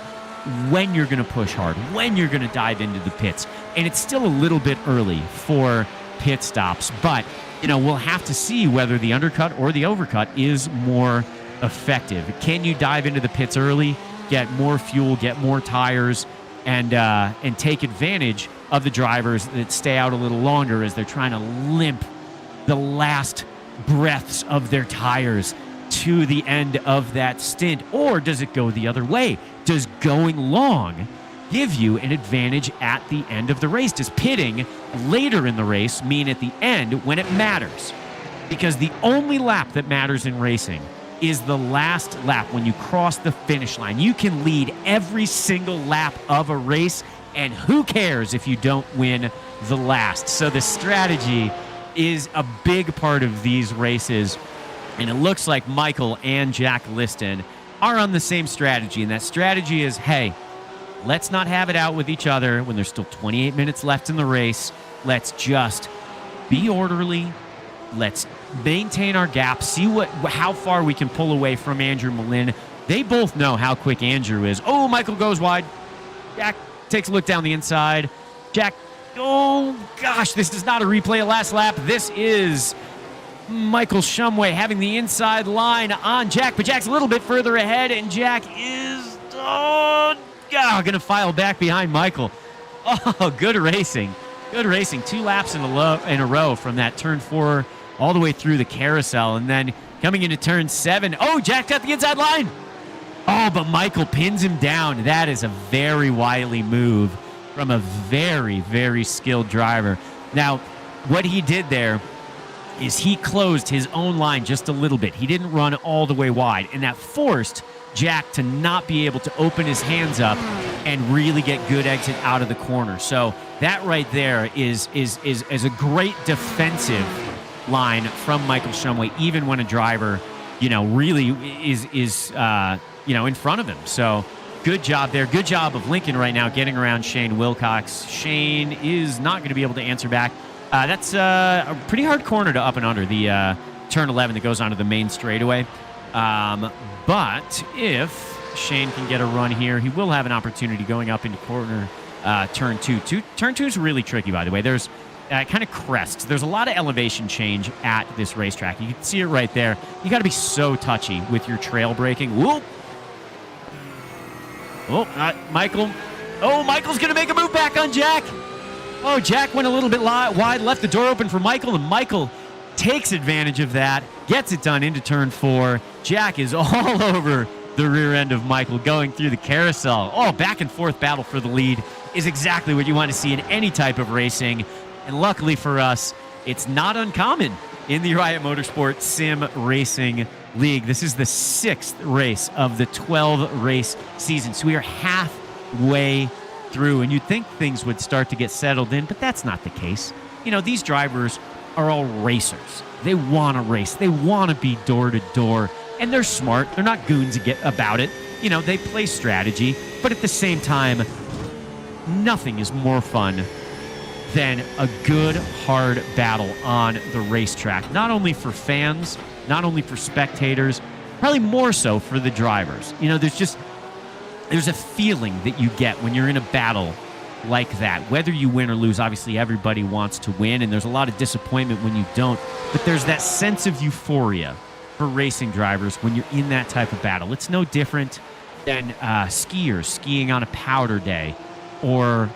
when you're going to push hard, when you're going to dive into the pits. And it's still a little bit early for pit stops, but, you know, we'll have to see whether the undercut or the overcut is more effective. Can you dive into the pits early, get more fuel, get more tires, and take advantage of the drivers that stay out a little longer as they're trying to limp the last breaths of their tires to the end of that stint? Or does it go the other way? Does going long give you an advantage at the end of the race? Does pitting later in the race mean at the end when it matters? Because the only lap that matters in racing is the last lap when you cross the finish line. You can lead every single lap of a race, and who cares if you don't win the last? So the strategy is a big part of these races, and it looks like Michael and Jack Liston are on the same strategy, and that strategy is, hey, let's not have it out with each other when there's still 28 minutes left in the race. Let's just be orderly. Let's maintain our gap, see how far we can pull away from Andrew Malin. They both know how quick Andrew is. Oh, Michael goes wide. Jack takes a look down the inside. Jack, oh gosh, this is not a replay of last lap. This is Michael Shumway having the inside line on Jack, but Jack's a little bit further ahead, and Jack is going to file back behind Michael. Oh, good racing. Good racing. 2 laps in a row from that turn 4 all the way through the carousel, and then coming into turn 7. Oh, Jack got the inside line. Oh, but Michael pins him down. That is a very wily move from a very, very skilled driver. Now, what he did there is he closed his own line just a little bit. He didn't run all the way wide, and that forced Jack to not be able to open his hands up and really get good exit out of the corner. So that right there is a great defensive line from Michael Shumway, even when a driver, you know, really is in front of him. So good job there. Good job of Lincoln right now getting around Shane Wilcox. Shane is not going to be able to answer back. That's a pretty hard corner to up and under, the turn 11 that goes onto the main straightaway. But if Shane can get a run here, he will have an opportunity going up into corner turn 2. Turn 2 is really tricky, by the way. There's kind of crests. There's a lot of elevation change at this racetrack. You can see it right there. You got to be so touchy with your trail braking. Whoop! Oh, Michael. Oh, Michael's going to make a move back on Jack. Oh, Jack went a little bit wide, left the door open for Michael, and Michael takes advantage of that, gets it done into turn 4. Jack is all over the rear end of Michael going through the carousel. Oh, back and forth battle for the lead is exactly what you want to see in any type of racing. And luckily for us, it's not uncommon in the Riot Motorsports Sim Racing League. This is the 6th race of the 12-race season. So we are halfway through, and you'd think things would start to get settled in, but that's not the case. You know, these drivers are all racers. They want to race. They want to be door to door, and they're smart. They're not goons about it. You know, they play strategy, but at the same time, nothing is more fun than a good, hard battle on the racetrack. Not only for fans, not only for spectators, probably more so for the drivers. You know, there's a feeling that you get when you're in a battle like that. Whether you win or lose, obviously everybody wants to win, and there's a lot of disappointment when you don't. But there's that sense of euphoria for racing drivers when you're in that type of battle. It's no different than skiers skiing on a powder day, or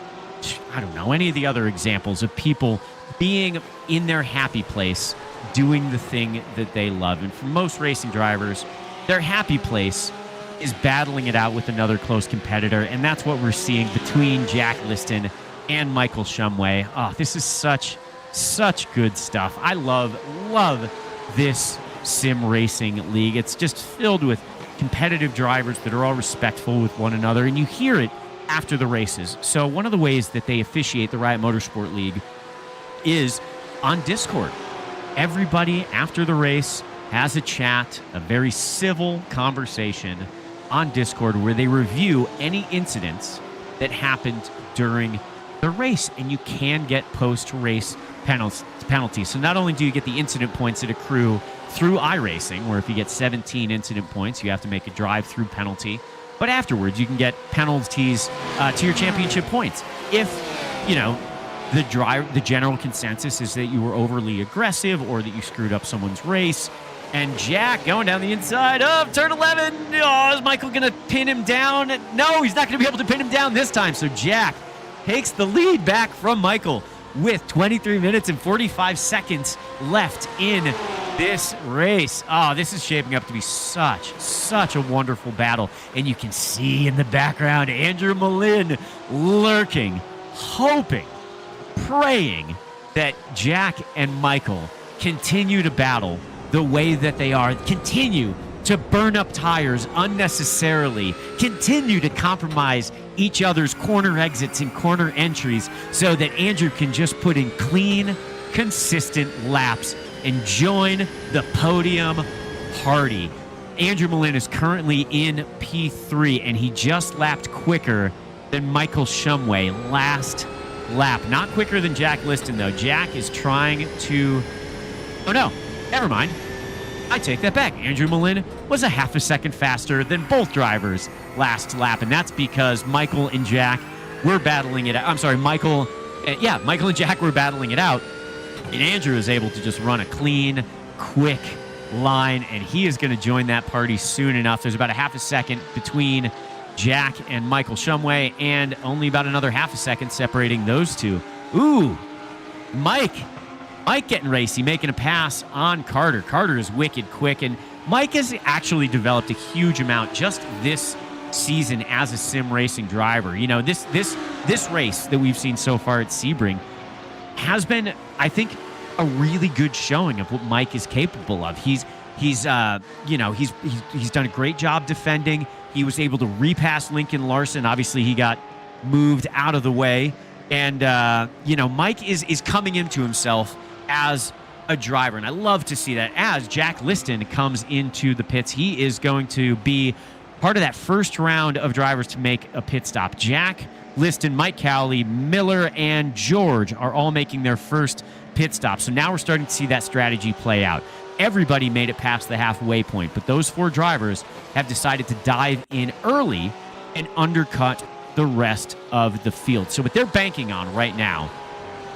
I don't know, any of the other examples of people being in their happy place, doing the thing that they love. And for most racing drivers, their happy place is battling it out with another close competitor, and that's what we're seeing between Jack Liston and Michael Shumway. Oh, this is such good stuff. I love this sim racing league. It's just filled with competitive drivers that are all respectful with one another, and you hear it after the races. So one of the ways that they officiate the Riot Motorsport League is on Discord. Everybody after the race has a chat, a very civil conversation on Discord where they review any incidents that happened during the race, and you can get post-race penalties. So not only do you get the incident points that accrue through iRacing, where if you get 17 incident points, you have to make a drive-through penalty, but afterwards you can get penalties to your championship points. If, you know, the general consensus is that you were overly aggressive or that you screwed up someone's race. And Jack going down the inside of turn 11. Oh, is Michael going to pin him down? No, he's not going to be able to pin him down this time. So Jack takes the lead back from Michael with 23 minutes and 45 seconds left in this race. Oh, this is shaping up to be such a wonderful battle. And you can see in the background Andrew Malin lurking, hoping, praying that Jack and Michael continue to battle the way that they are, continue to burn up tires unnecessarily, continue to compromise each other's corner exits and corner entries so that Andrew can just put in clean, consistent laps and join the podium party. Andrew Malin is currently in P3, and he just lapped quicker than Michael Shumway last lap. Not quicker than Jack Liston, though. Jack is trying to... Oh, no. Never mind. I take that back. Andrew Malin was a half a second faster than both drivers last lap, and that's because Michael and Jack were battling it out. I'm sorry, Michael and Jack were battling it out, and Andrew is able to just run a clean, quick line, and he is going to join that party soon enough. There's about a half a second between Jack and Michael Shumway, and only about another half a second separating those two. Ooh, Mike getting racy, making a pass on Carter. Carter is wicked quick, and Mike has actually developed a huge amount just this season as a sim racing driver. You know, this race that we've seen so far at Sebring has been, I think, a really good showing of what Mike is capable of. He's done a great job defending. He was able to repass Lincoln Larson. Obviously, he got moved out of the way, and Mike is coming into himself as a driver, and I love to see that. As Jack Liston comes into the pits, he is going to be part of that first round of drivers to make a pit stop. Jack Liston, Mike Cowley, Miller, and George are all making their first pit stop. So now we're starting to see that strategy play out. Everybody made it past the halfway point, but those four drivers have decided to dive in early and undercut the rest of the field. So what they're banking on right now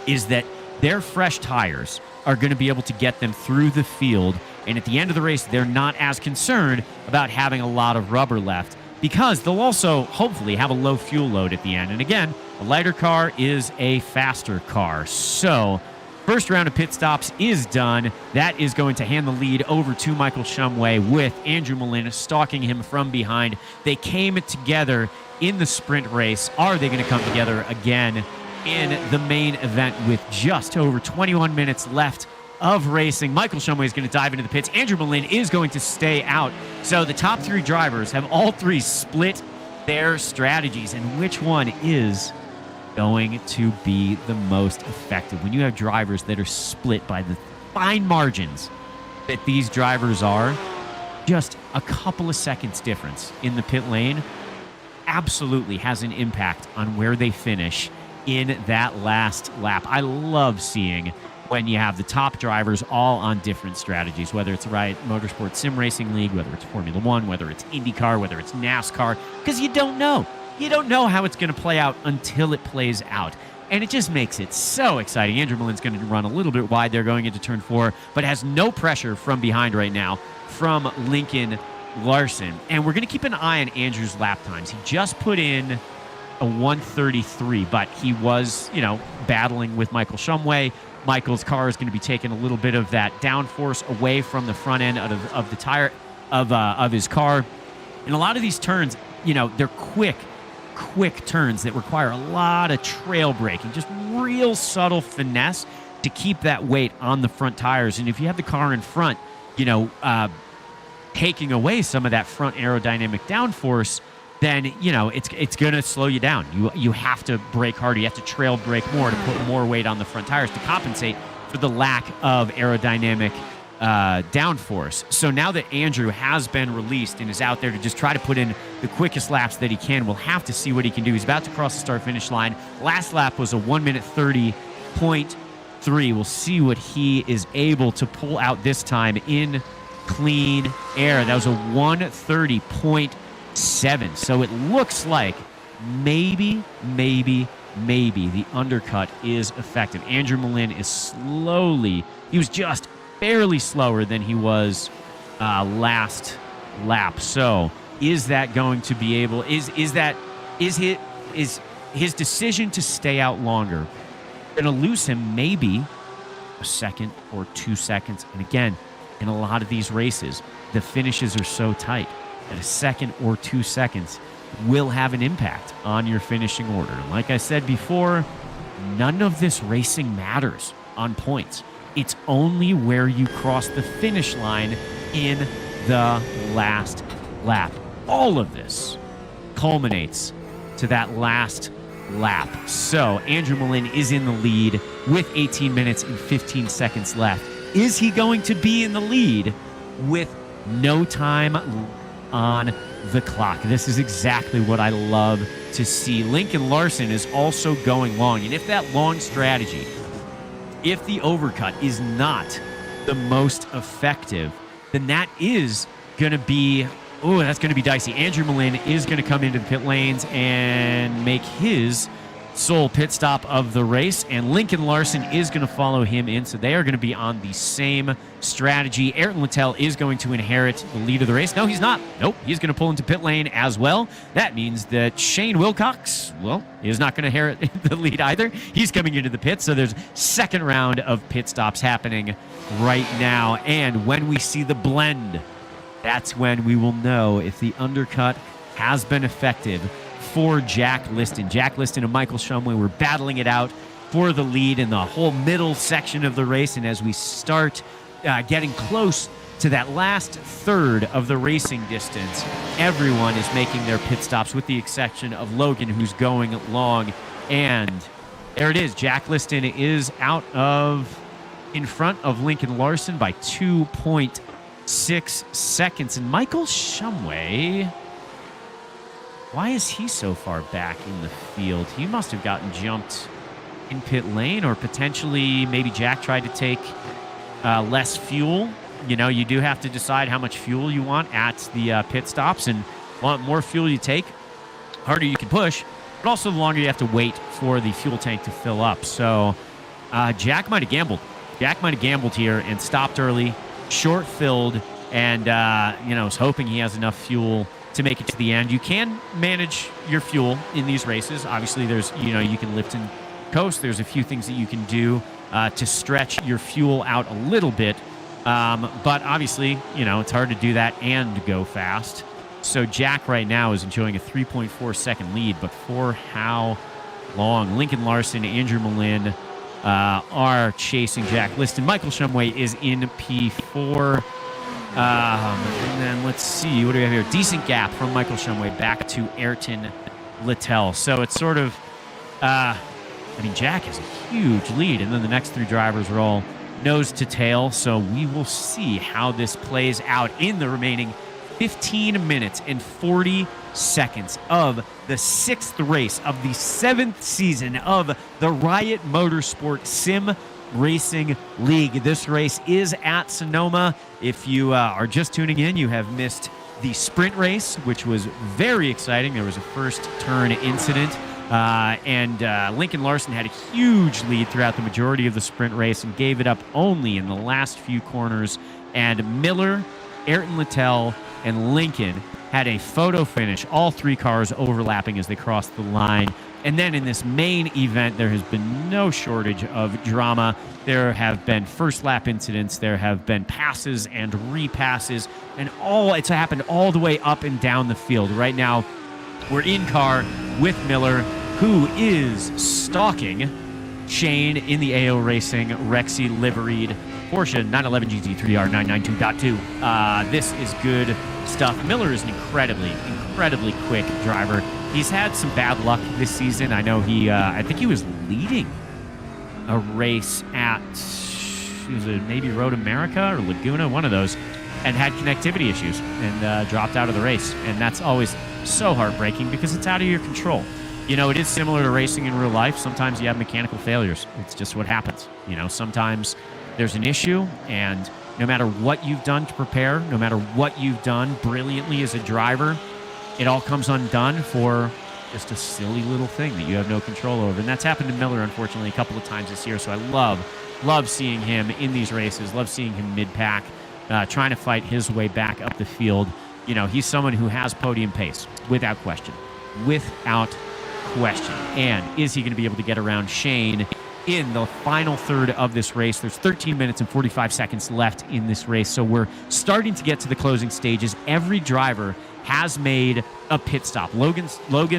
is that their fresh tires are going to be able to get them through the field, and at the end of the race, they're not as concerned about having a lot of rubber left because they'll also hopefully have a low fuel load at the end. And again, a lighter car is a faster car. So first round of pit stops is done. That is going to hand the lead over to Michael Shumway with Andrew Malin stalking him from behind. They came together in the sprint race. Are they going to come together again in the main event with just over 21 minutes left of racing? Michael Shumway is going to dive into the pits. Andrew Malin is going to stay out. So the top three drivers have all three split their strategies, and which one is going to be the most effective? When you have drivers that are split by the fine margins that these drivers are, just a couple of seconds difference in the pit lane absolutely has an impact on where they finish in that last lap. I love seeing when you have the top drivers all on different strategies, whether it's Riot Motorsport Sim Racing League, whether it's Formula One, whether it's IndyCar, whether it's NASCAR, because you don't know. You don't know how it's going to play out until it plays out. And it just makes it so exciting. Andrew Malin's going to run a little bit wide there going into turn 4, but has no pressure from behind right now from Lincoln Larson. And we're going to keep an eye on Andrew's lap times. He just put in a 1:33, but he was, battling with Michael Shumway. Michael's car is going to be taking a little bit of that downforce away from the front end of the tire of his car. And a lot of these turns, they're quick turns that require a lot of trail braking, just real subtle finesse to keep that weight on the front tires. And if you have the car in front, taking away some of that front aerodynamic downforce, then, it's going to slow you down. You have to brake harder. You have to trail brake more to put more weight on the front tires to compensate for the lack of aerodynamic downforce. So now that Andrew has been released and is out there to just try to put in the quickest laps that he can, we'll have to see what he can do. He's about to cross the start-finish line. Last lap was a 1:30.3. We'll see what he is able to pull out this time in clean air. That was a 1:30.7. So it looks like maybe the undercut is effective. Andrew Malin is he was just barely slower than he was last lap. So is that going to be able, is his decision to stay out longer going to lose him maybe a second or 2 seconds? And again, in a lot of these races, the finishes are so tight that a second or 2 seconds will have an impact on your finishing order. And like I said before, none of this racing matters on points. It's only where you cross the finish line in the last lap. All of this culminates to that last lap. So Andrew Malin is in the lead with 18 minutes and 15 seconds left. Is he going to be in the lead with no time on the clock? This is exactly what I love to see. Lincoln Larson is also going long. And if that long strategy, if the overcut is not the most effective, then that is going to be, that's going to be dicey. Andrew Malin is going to come into the pit lanes and make his sole pit stop of the race, and Lincoln Larson is going to follow him in, so they are going to be on the same strategy. Ayrton Littell is going to inherit the lead of the race. No, he's not. Nope, he's going to pull into pit lane as well. That means that Shane Wilcox, is not going to inherit the lead either. He's coming into the pit, so there's second round of pit stops happening right now, and when we see the blend, that's when we will know if the undercut has been effective for Jack Liston. Jack Liston and Michael Shumway were battling it out for the lead in the whole middle section of the race. And as we start getting close to that last third of the racing distance, everyone is making their pit stops with the exception of Logan, who's going long. And there it is. Jack Liston is in front of Lincoln Larson by 2.6 seconds. And Michael Shumway, why is he so far back in the field? He must have gotten jumped in pit lane, or potentially maybe Jack tried to take less fuel. You do have to decide how much fuel you want at the pit stops, and more fuel you take, harder you can push, but also the longer you have to wait for the fuel tank to fill up. So Jack might have gambled. Jack might have gambled here and stopped early, short filled, and was hoping he has enough fuel to make it to the end. You can manage your fuel in these races. Obviously, there's, you can lift and coast. There's a few things that you can do to stretch your fuel out a little bit. But obviously, it's hard to do that and go fast. So Jack right now is enjoying a 3.4 second lead, but for how long? Lincoln Larson, Andrew Malin are chasing Jack Liston. Michael Shumway is in P4. And then let's see, what do we have here? Decent gap from Michael Shumway back to Ayrton Littell. So it's sort of, Jack has a huge lead, and then the next three drivers are all nose to tail. So we will see how this plays out in the remaining 15 minutes and 40 seconds of the 6th race of the 7th season of the Riot Motorsport Sim Racing League. This race is at Sonoma. If you are just tuning in, you have missed the sprint race, which was very exciting. There was a first turn incident, and Lincoln Larson had a huge lead throughout the majority of the sprint race and gave it up only in the last few corners. And Miller, Ayrton Littell, and Lincoln had a photo finish, all 3 cars overlapping as they crossed the line. And then in this main event, there has been no shortage of drama. There have been first lap incidents. There have been passes and repasses, and it's happened all the way up and down the field. Right now, we're in car with Miller, who is stalking Shane in the AO Racing Rexy liveried Porsche 911 GT3R 992.2. This is good stuff. Miller is an incredibly quick driver. He's had some bad luck this season. I know I think he was leading a race at, maybe Road America or Laguna, one of those, and had connectivity issues and dropped out of the race. And that's always so heartbreaking because it's out of your control. You know, it is similar to racing in real life. Sometimes you have mechanical failures. It's just what happens. You know, sometimes there's an issue, and no matter what you've done to prepare, no matter what you've done brilliantly as a driver, it all comes undone for just a silly little thing that you have no control over. And that's happened to Miller, unfortunately, a couple of times this year. So I love seeing him in these races, love seeing him mid-pack, trying to fight his way back up the field. You know, he's someone who has podium pace, without question. Without question. And is he going to be able to get around Shane in the final third of this race? There's 13 minutes and 45 seconds left in this race, so we're starting to get to the closing stages. Every driver has made a pit stop. Logan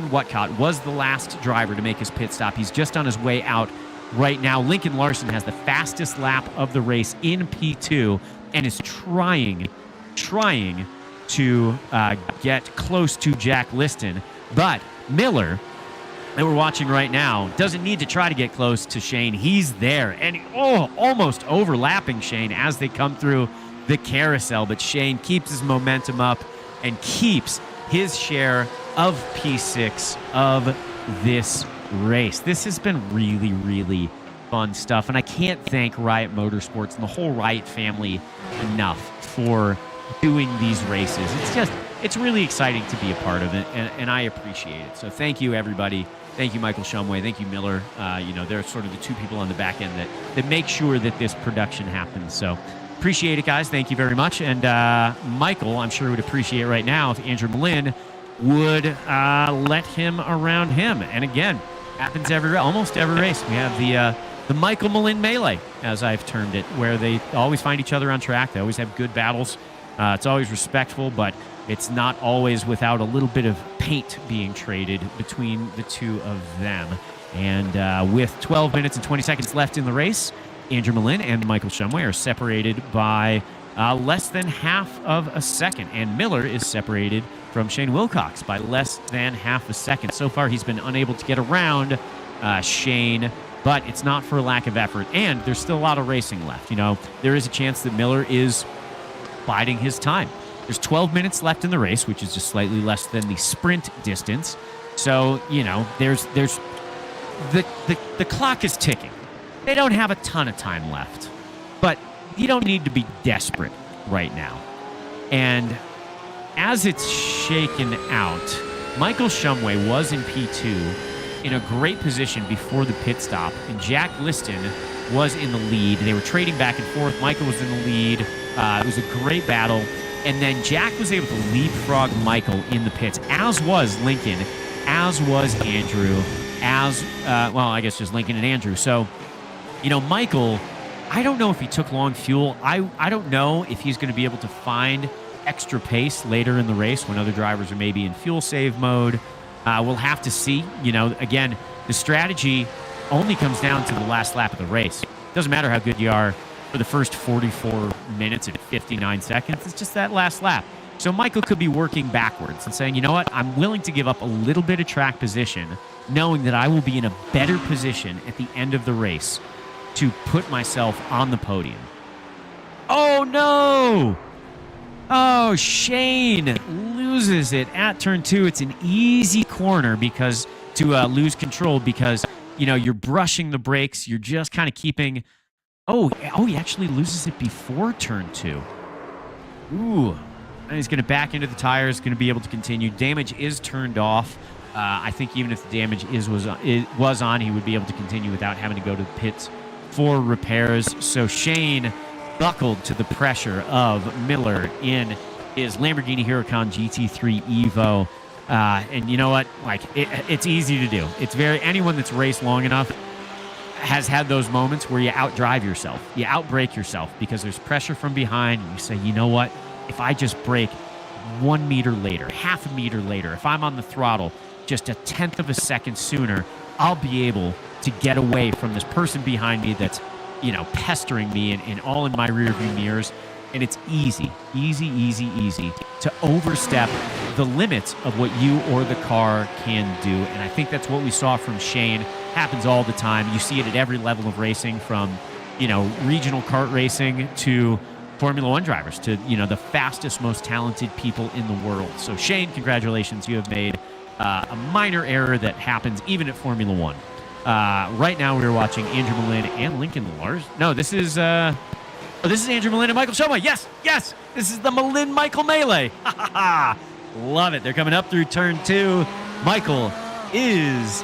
Whatcott was the last driver to make his pit stop. He's just on his way out right now. Lincoln Larson has the fastest lap of the race in P2 and is trying to get close to Jack Liston. But Miller, that we're watching right now, doesn't need to try to get close to Shane. He's there, and almost overlapping Shane as they come through the carousel. But Shane keeps his momentum up and keeps his share of P6 of this race. This has been really fun stuff, and I can't thank Riot Motorsports and the whole Riot family enough for doing these races. It's really exciting to be a part of it, and I appreciate it. So thank you, everybody. Thank you, Michael Shumway. Thank you, Miller. They're sort of the 2 people on the back end that make sure that this production happens. So appreciate it, guys. Thank you very much. And Michael, I'm sure would appreciate right now if Andrew Malin would let him around him. And again, happens almost every race. We have the Michael Malin melee, as I've termed it, where they always find each other on track. They always have good battles. It's always respectful, but it's not always without a little bit of paint being traded between the 2 of them. And with 12 minutes and 20 seconds left in the race, Andrew Malin and Michael Shumway are separated by less than half of a second. And Miller is separated from Shane Wilcox by less than half a second. So far, he's been unable to get around Shane, but it's not for a lack of effort. And there's still a lot of racing left. You know, there is a chance that Miller is biding his time. There's 12 minutes left in the race, which is just slightly less than the sprint distance. So, you know, there's the clock is ticking. They don't have a ton of time left, but you don't need to be desperate right now. And as it's shaken out, Michael Shumway was in P2 in a great position before the pit stop, and Jack Liston was in the lead. They were trading back and forth. Michael was in the lead. It was a great battle. And then Jack was able to leapfrog Michael in the pits, as was Lincoln, as was Andrew, I guess just Lincoln and Andrew. So, you know, Michael, I don't know if he took long fuel. I don't know if he's going to be able to find extra pace later in the race when other drivers are maybe in fuel save mode. We'll have to see. You know, again, the strategy only comes down to the last lap of the race. It doesn't matter how good you are for the first 44 minutes and 59 seconds. It's just that last lap. So Michael could be working backwards and saying, you know what, I'm willing to give up a little bit of track position, knowing that I will be in a better position at the end of the race to put myself on the podium. Oh, no! Oh, Shane loses it at turn 2. It's an easy corner because to lose control because, you're brushing the brakes. You're just kind of keeping... Oh, he actually loses it before turn 2. Ooh. And he's going to back into the tires, going to be able to continue. Damage is turned off. I think even if the damage was on, he would be able to continue without having to go to the pits for repairs. So Shane buckled to the pressure of Miller in his Lamborghini Huracan GT3 Evo. And you know what? It's easy to do. Anyone that's raced long enough has had those moments where you outdrive yourself. You outbrake yourself because there's pressure from behind. And you say, you know what? If I just brake 1 meter later, half a meter later, if I'm on the throttle just a tenth of a second sooner, I'll be able to get away from this person behind me that's, pestering me and all in my rear view mirrors. And it's easy to overstep the limits of what you or the car can do. And I think that's what we saw from Shane. Happens all the time. You see it at every level of racing, from, regional kart racing to Formula One drivers to, the fastest, most talented people in the world. So Shane, congratulations. You have made a minor error that happens even at Formula One. Right now we are watching Andrew Malin and Lincoln Lars. No, this is Andrew Malin and Michael Shumway. Yes. This is the Malin-Michael melee. Love it. They're coming up through turn 2. Michael is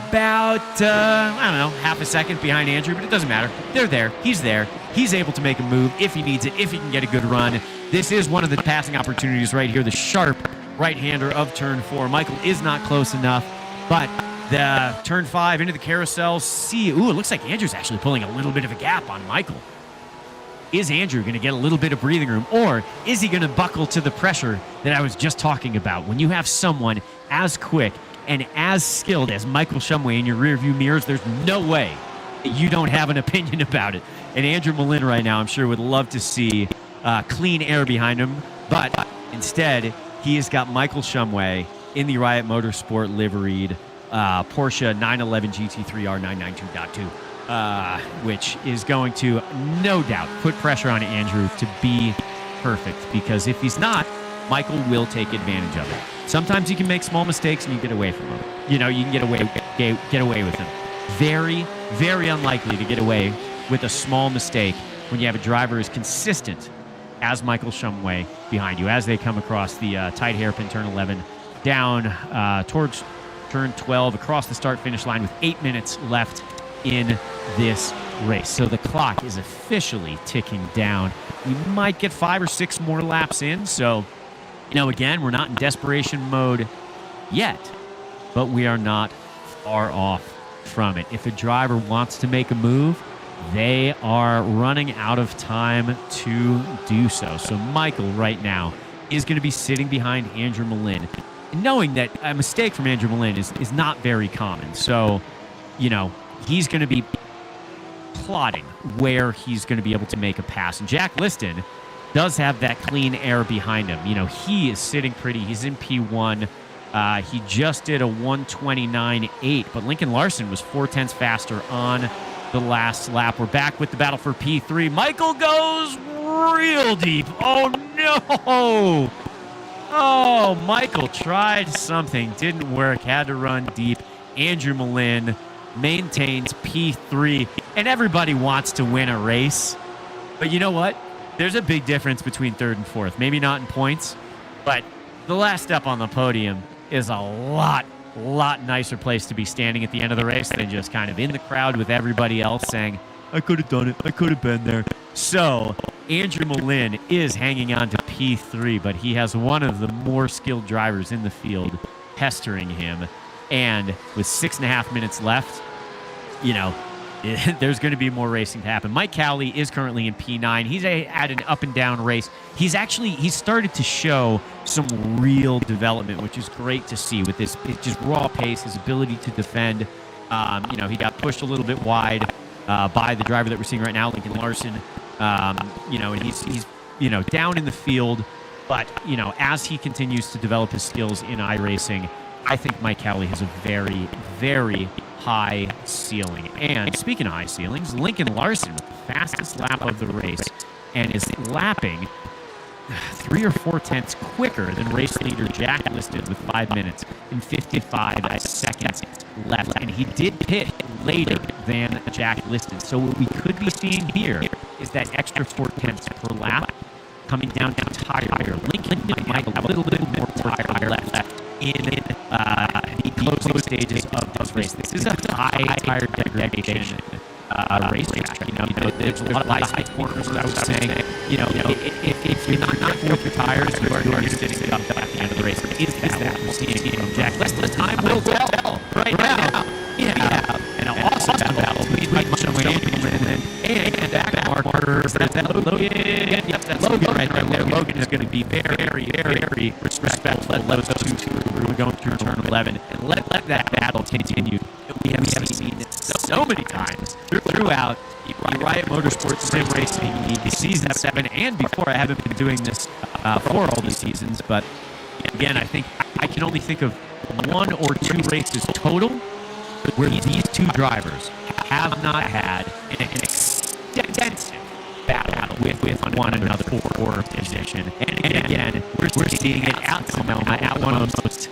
about, half a second behind Andrew, but it doesn't matter. They're there. He's there. He's able to make a move if he needs it, if he can get a good run. This is one of the passing opportunities right here, the sharp right-hander of turn 4. Michael is not close enough, but the turn 5 into the carousel. It looks like Andrew's actually pulling a little bit of a gap on Michael. Is Andrew going to get a little bit of breathing room, or is he going to buckle to the pressure that I was just talking about? When you have someone as quick and as skilled as Michael Shumway in your rearview mirrors, there's no way you don't have an opinion about it. And Andrew Malin right now, I'm sure, would love to see clean air behind him, but instead, he has got Michael Shumway in the Riot Motorsport liveried Porsche 911 GT3 R992.2. Which is going to, no doubt, put pressure on Andrew to be perfect. Because if he's not, Michael will take advantage of it. Sometimes you can make small mistakes and you get away from them. You can get away with them. Very, very unlikely to get away with a small mistake when you have a driver as consistent as Michael Shumway behind you as they come across the tight hairpin turn 11 down towards turn 12 across the start-finish line with 8 minutes left in this race. So the clock is officially ticking down. We might get 5 or 6 more laps in. So, again, we're not in desperation mode yet, but we are not far off from it. If a driver wants to make a move, they are running out of time to do so. So Michael right now is going to be sitting behind Andrew Malin, knowing that a mistake from Andrew Malin is not very common. So, he's going to be plotting where he's going to be able to make a pass. And Jack Liston does have that clean air behind him. He is sitting pretty. He's in P1. He just did a 129.8, but Lincoln Larson was 0.4 faster on the last lap. We're back with the battle for P3. Michael goes real deep. Oh, no. Oh, Michael tried something. Didn't work. Had to run deep. Andrew Malin maintains P3, and everybody wants to win a race. But you know what? There's a big difference between 3rd and 4th. Maybe not in points, but the last step on the podium is a lot nicer place to be standing at the end of the race than just kind of in the crowd with everybody else saying, I could have done it. I could have been there. So Andrew Malin is hanging on to P3, but he has one of the more skilled drivers in the field pestering him. And with 6.5 minutes left, there's going to be more racing to happen. Mike Cowley is currently in P9. He's at an up and down race. He's started to show some real development, which is great to see with his just raw pace, his ability to defend. He got pushed a little bit wide by the driver that we're seeing right now, Lincoln Larson. And he's down in the field. But, as he continues to develop his skills in iRacing, I think Mike Cowley has a very, very high ceiling. And speaking of high ceilings, Lincoln Larson with the fastest lap of the race and is lapping 3 or 4 tenths quicker than race leader Jack Liston with 5 minutes and 55 seconds left. And he did pit later than Jack Liston. So what we could be seeing here is that extra 4 tenths per lap coming down to tire. Lincoln might have a little bit more tire left in the closing stages of this race. This is a high tire degradation racetrack. You know, there's a lot of high-speed corners, as I was saying. You know, if you're not careful with your tires, you are sitting up at the end of the race. Is that what we're seeing from Jack Liston? Time will tell. Right now, we have an awesome battle between Michael Schumacher and that marker. That Logan. Yep, that's Logan right there. Logan is going to be very respectful of those two who are going through turn 11 and let that battle continue. We have seen it so many times throughout the Riot Motorsports Sim Racing League Season 7 and before. I haven't been doing this for all these seasons, but again, I think I can only think of 1 or 2 races total where these two drivers have not had an extensive battle with one another for position. And again, we're seeing it at Sonoma, at one of the most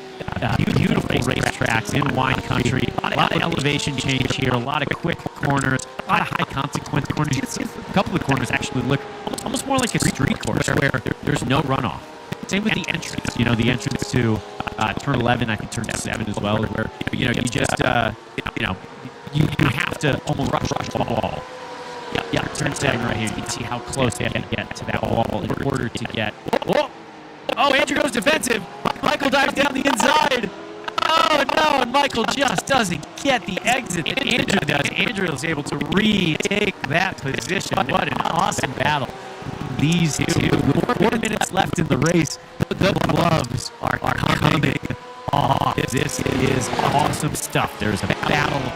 beautiful racetracks in wine country. A lot of elevation change here, a lot of quick corners, a lot of high consequence corners. A couple of corners actually look almost more like a street course where there's no runoff. Same with the entrance. You know, the entrance to turn 11, I think turn 7 as well, where you just you have to almost rush the wall. Yeah, turn 7 right here. You can see how close they have to get to that wall in order to get. Oh, Andrew goes defensive. Michael dives down the inside. Oh, no, and Michael just doesn't get the exit that Andrew does. Andrew is able to retake that position. What an awesome battle. These two, with 4 minutes left in the race, the gloves are coming off. This is awesome stuff. There's a battle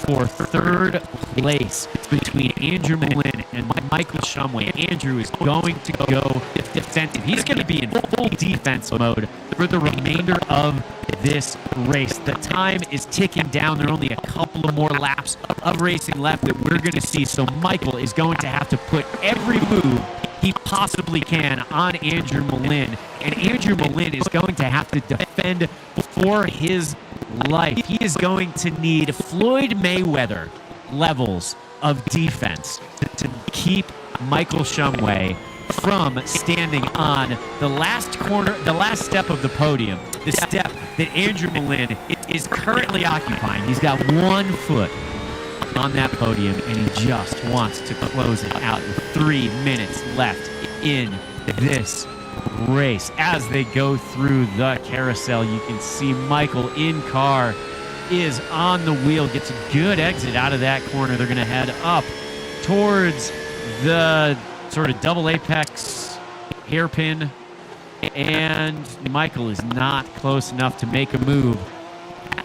for third place between Andrew Malin and Michael Shumway. Andrew is going to go defensive. He's going to be in full defense mode for the remainder of this race. The time is ticking down. There are only a couple of more laps of racing left that we're going to see. So Michael is going to have to put every move he possibly can on Andrew Malin. And Andrew Malin is going to have to defend for his life. He is going to need Floyd Mayweather levels of defense to keep Michael Shumway from standing on the last corner, the last step of the podium, the step that Andrew Malin is currently occupying. He's got 1 foot on that podium, and he just wants to close it out with 3 minutes left in this race. As they go through the carousel, you can see Michael in car is on the wheel, gets a good exit out of that corner. They're going to head up towards the sort of double apex hairpin, and Michael is not close enough to make a move.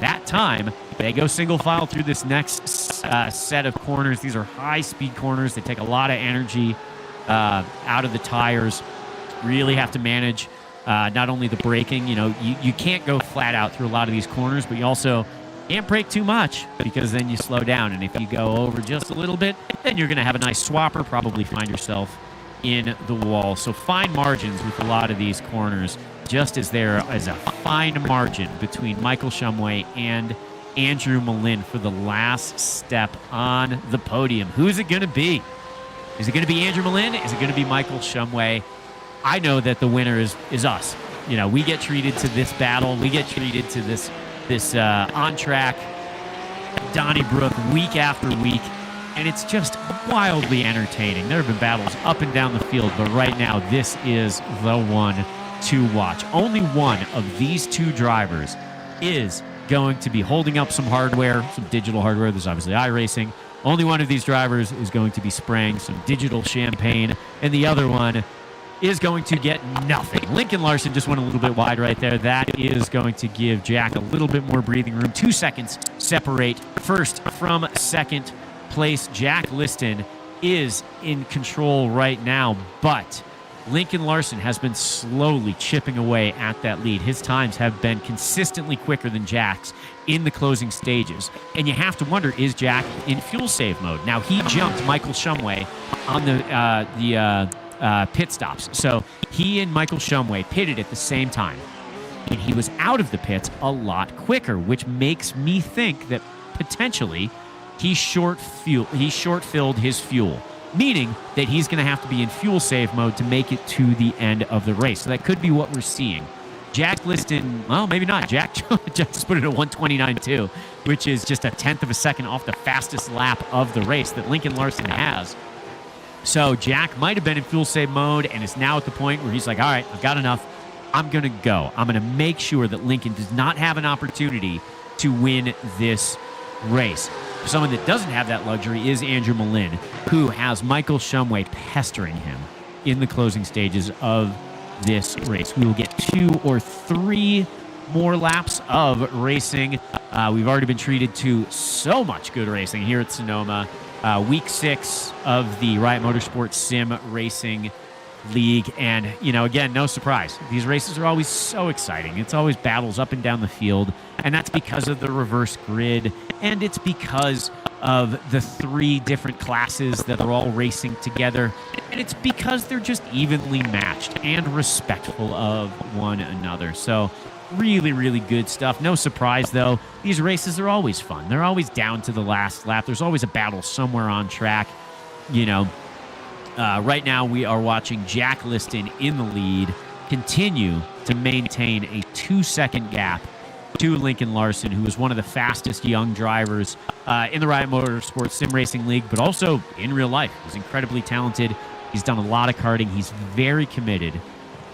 That time, they go single file through this next set of corners. These are high-speed corners. They take a lot of energy out of the tires. Really have to manage not only the braking. You can't go flat out through a lot of these corners, but you also can't brake too much because then you slow down. And if you go over just a little bit, then you're going to have a nice swapper, probably find yourself in the wall. So fine margins with a lot of these corners, just as there is a fine margin between Michael Shumway and Andrew Malin for the last step on the podium. Who's it going to be? Is it going to be Andrew Malin? Is it going to be Michael Shumway? I know that the winner is us. We get treated to this battle. We get treated to this on-track Donnybrook week after week, and it's just wildly entertaining. There have been battles up and down the field, but right now this is the one to watch. Only one of these two drivers is going to be holding up some hardware, some digital hardware. There's obviously iRacing. Only one of these drivers is going to be spraying some digital champagne, and the other one is going to get nothing. Lincoln Larson just went a little bit wide right there. That is going to give Jack a little bit more breathing room. 2 seconds separate first from second place. Jack Liston is in control right now, but Lincoln Larson has been slowly chipping away at that lead. His times have been consistently quicker than Jack's in the closing stages. And you have to wonder, is Jack in fuel save mode? Now, he jumped Michael Shumway on the pit stops. So he and Michael Shumway pitted at the same time. And he was out of the pits a lot quicker, which makes me think that potentially he short-filled his fuel, meaning that he's going to have to be in fuel save mode to make it to the end of the race. So that could be what we're seeing. Jack Liston, well, maybe not. Jack just put it at 129.2, which is just a tenth of a second off the fastest lap of the race that Lincoln Larson has. So Jack might have been in fuel save mode and is now at the point where he's like, all right, I've got enough. I'm going to go. I'm going to make sure that Lincoln does not have an opportunity to win this race. Someone that doesn't have that luxury is Andrew Malin, who has Michael Shumway pestering him in the closing stages of this race. We will get 2 or 3 more laps of racing. We've already been treated to so much good racing here at Sonoma. Week 6 of the Riot Motorsports Sim Racing League. And, again, no surprise. These races are always so exciting. It's always battles up and down the field. And that's because of the reverse grid. And it's because of the 3 different classes that are all racing together. And it's because they're just evenly matched and respectful of one another. So really, really good stuff. No surprise, though. These races are always fun. They're always down to the last lap. There's always a battle somewhere on track. Right now we are watching Jack Liston in the lead continue to maintain a 2-second gap to Lincoln Larson, who is one of the fastest young drivers in the Riot Motorsports Sim Racing League, but also in real life. He's incredibly talented. He's done a lot of karting. He's very committed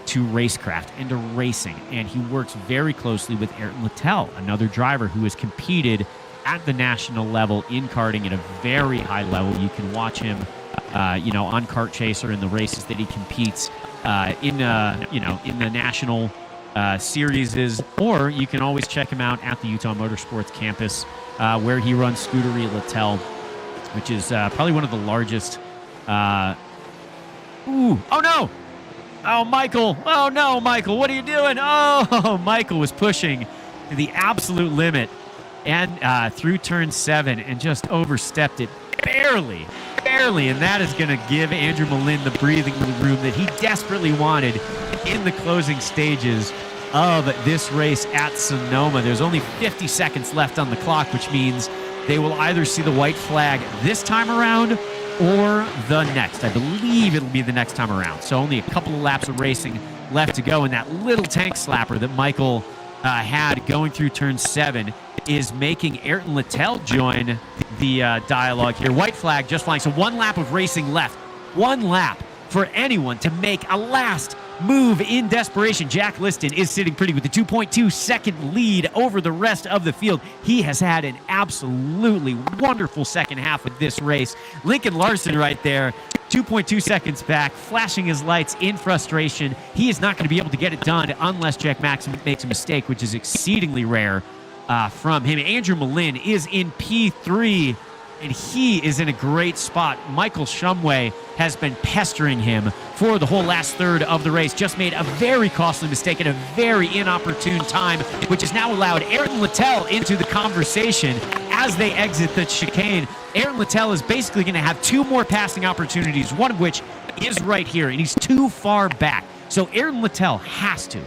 to racecraft and to racing, and he works very closely with Ayrton Littell, another driver who has competed at the national level in karting at a very high level. You can watch him on Kart Chaser in the races that he competes in the national series, or you can always check him out at the Utah Motorsports campus where he runs Scuderia Littell, which is probably one of the largest. Oh no! Oh, Michael! Oh no, Michael! What are you doing? Oh, Michael was pushing to the absolute limit and through turn 7 and just overstepped it barely, and that is going to give Andrew Malin the breathing room that he desperately wanted in the closing stages of this race at Sonoma. There's only 50 seconds left on the clock, which means they will either see the white flag this time around or the next. I believe it'll be the next time around. So only a couple of laps of racing left to go, and that little tank slapper that Michael had going through turn 7 is making Ayrton Littell join the dialogue here. White flag just flying. So 1 lap of racing left. 1 lap for anyone to make a last move in desperation. Jack Liston is sitting pretty with a 2.2 second lead over the rest of the field. He has had an absolutely wonderful second half of this race. Lincoln Larson right there, 2.2 seconds back, flashing his lights in frustration. He is not going to be able to get it done unless Jack Maxim makes a mistake, which is exceedingly rare from him. Andrew Malin is in P3, and he is in a great spot. Michael Shumway has been pestering him for the whole last third of the race. Just made a very costly mistake at a very inopportune time, which has now allowed Ayrton Littell into the conversation as they exit the chicane. Ayrton Littell is basically going to have 2 more passing opportunities, one of which is right here, and he's too far back. So Ayrton Littell has to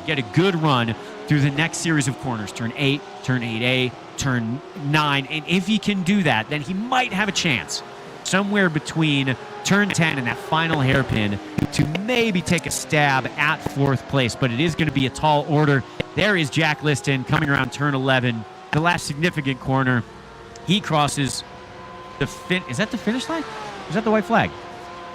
get a good run through the next series of corners, turn 8, turn 8A, turn 9, and if he can do that, then he might have a chance somewhere between turn 10 and that final hairpin to maybe take a stab at 4th place, but it is going to be a tall order. There is Jack Liston coming around turn 11, the last significant corner. He crosses the is that the finish line? Is that the white flag?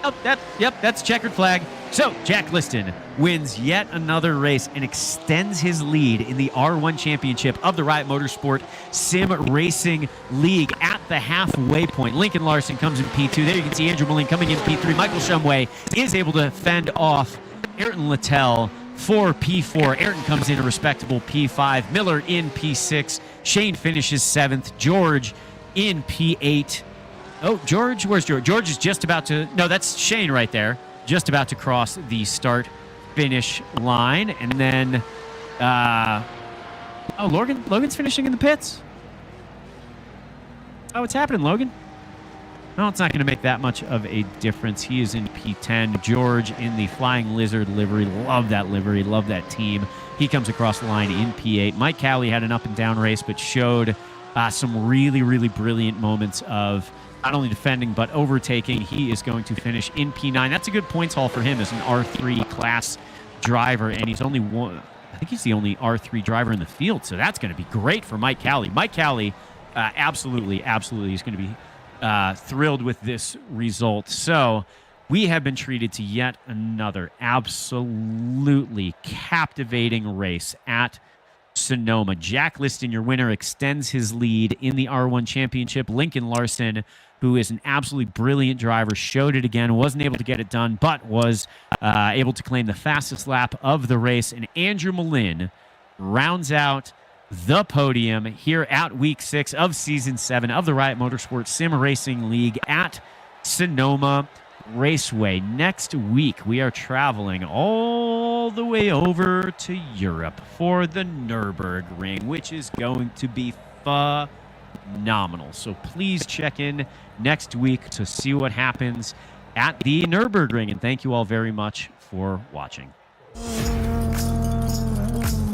Oh, that's checkered flag. So Jack Liston wins yet another race and extends his lead in the R1 Championship of the Riot Motorsport Sim Racing League at the halfway point. Lincoln Larson comes in P2. There you can see Andrew Malin coming in P3. Michael Shumway is able to fend off Ayrton Littell for P4. Ayrton comes in a respectable P5. Miller in P6. Shane finishes 7th. George in P8. Oh, George, where's George? George is just about to, no, that's Shane right there, just about to cross the start-finish line. And then, Logan's finishing in the pits. Oh, what's happening, Logan? Well, it's not going to make that much of a difference. He is in P10. George in the Flying Lizard livery. Love that livery. Love that team. He comes across the line in P8. Mike Cowley had an up-and-down race, but showed some really, really brilliant moments of not only defending, but overtaking. He is going to finish in P9. That's a good points haul for him as an R3 class driver, and he's only one. I think he's the only R3 driver in the field, so that's going to be great for Mike Cowley. Mike Cowley absolutely is going to be thrilled with this result. So we have been treated to yet another absolutely captivating race at Sonoma. Jack Liston, your winner, extends his lead in the R1 Championship. Lincoln Larson, who is an absolutely brilliant driver, showed it again, wasn't able to get it done, but was able to claim the fastest lap of the race. And Andrew Malin rounds out the podium here at Week 6 of Season 7 of the Riot Motorsports Sim Racing League at Sonoma Raceway. Next week, we are traveling all the way over to Europe for the Nürburgring, which is going to be phenomenal. So please check in next week to see what happens at the Nürburgring. And thank you all very much for watching.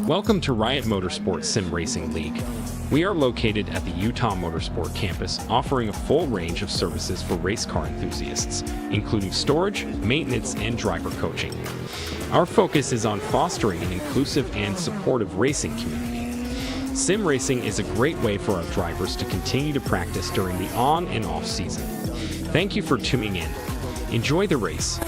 Welcome to Riot Motorsports Sim Racing League. We are located at the Utah Motorsport campus, offering a full range of services for race car enthusiasts, including storage, maintenance, and driver coaching. Our focus is on fostering an inclusive and supportive racing community. Sim racing is a great way for our drivers to continue to practice during the on and off season. Thank you for tuning in. Enjoy the race.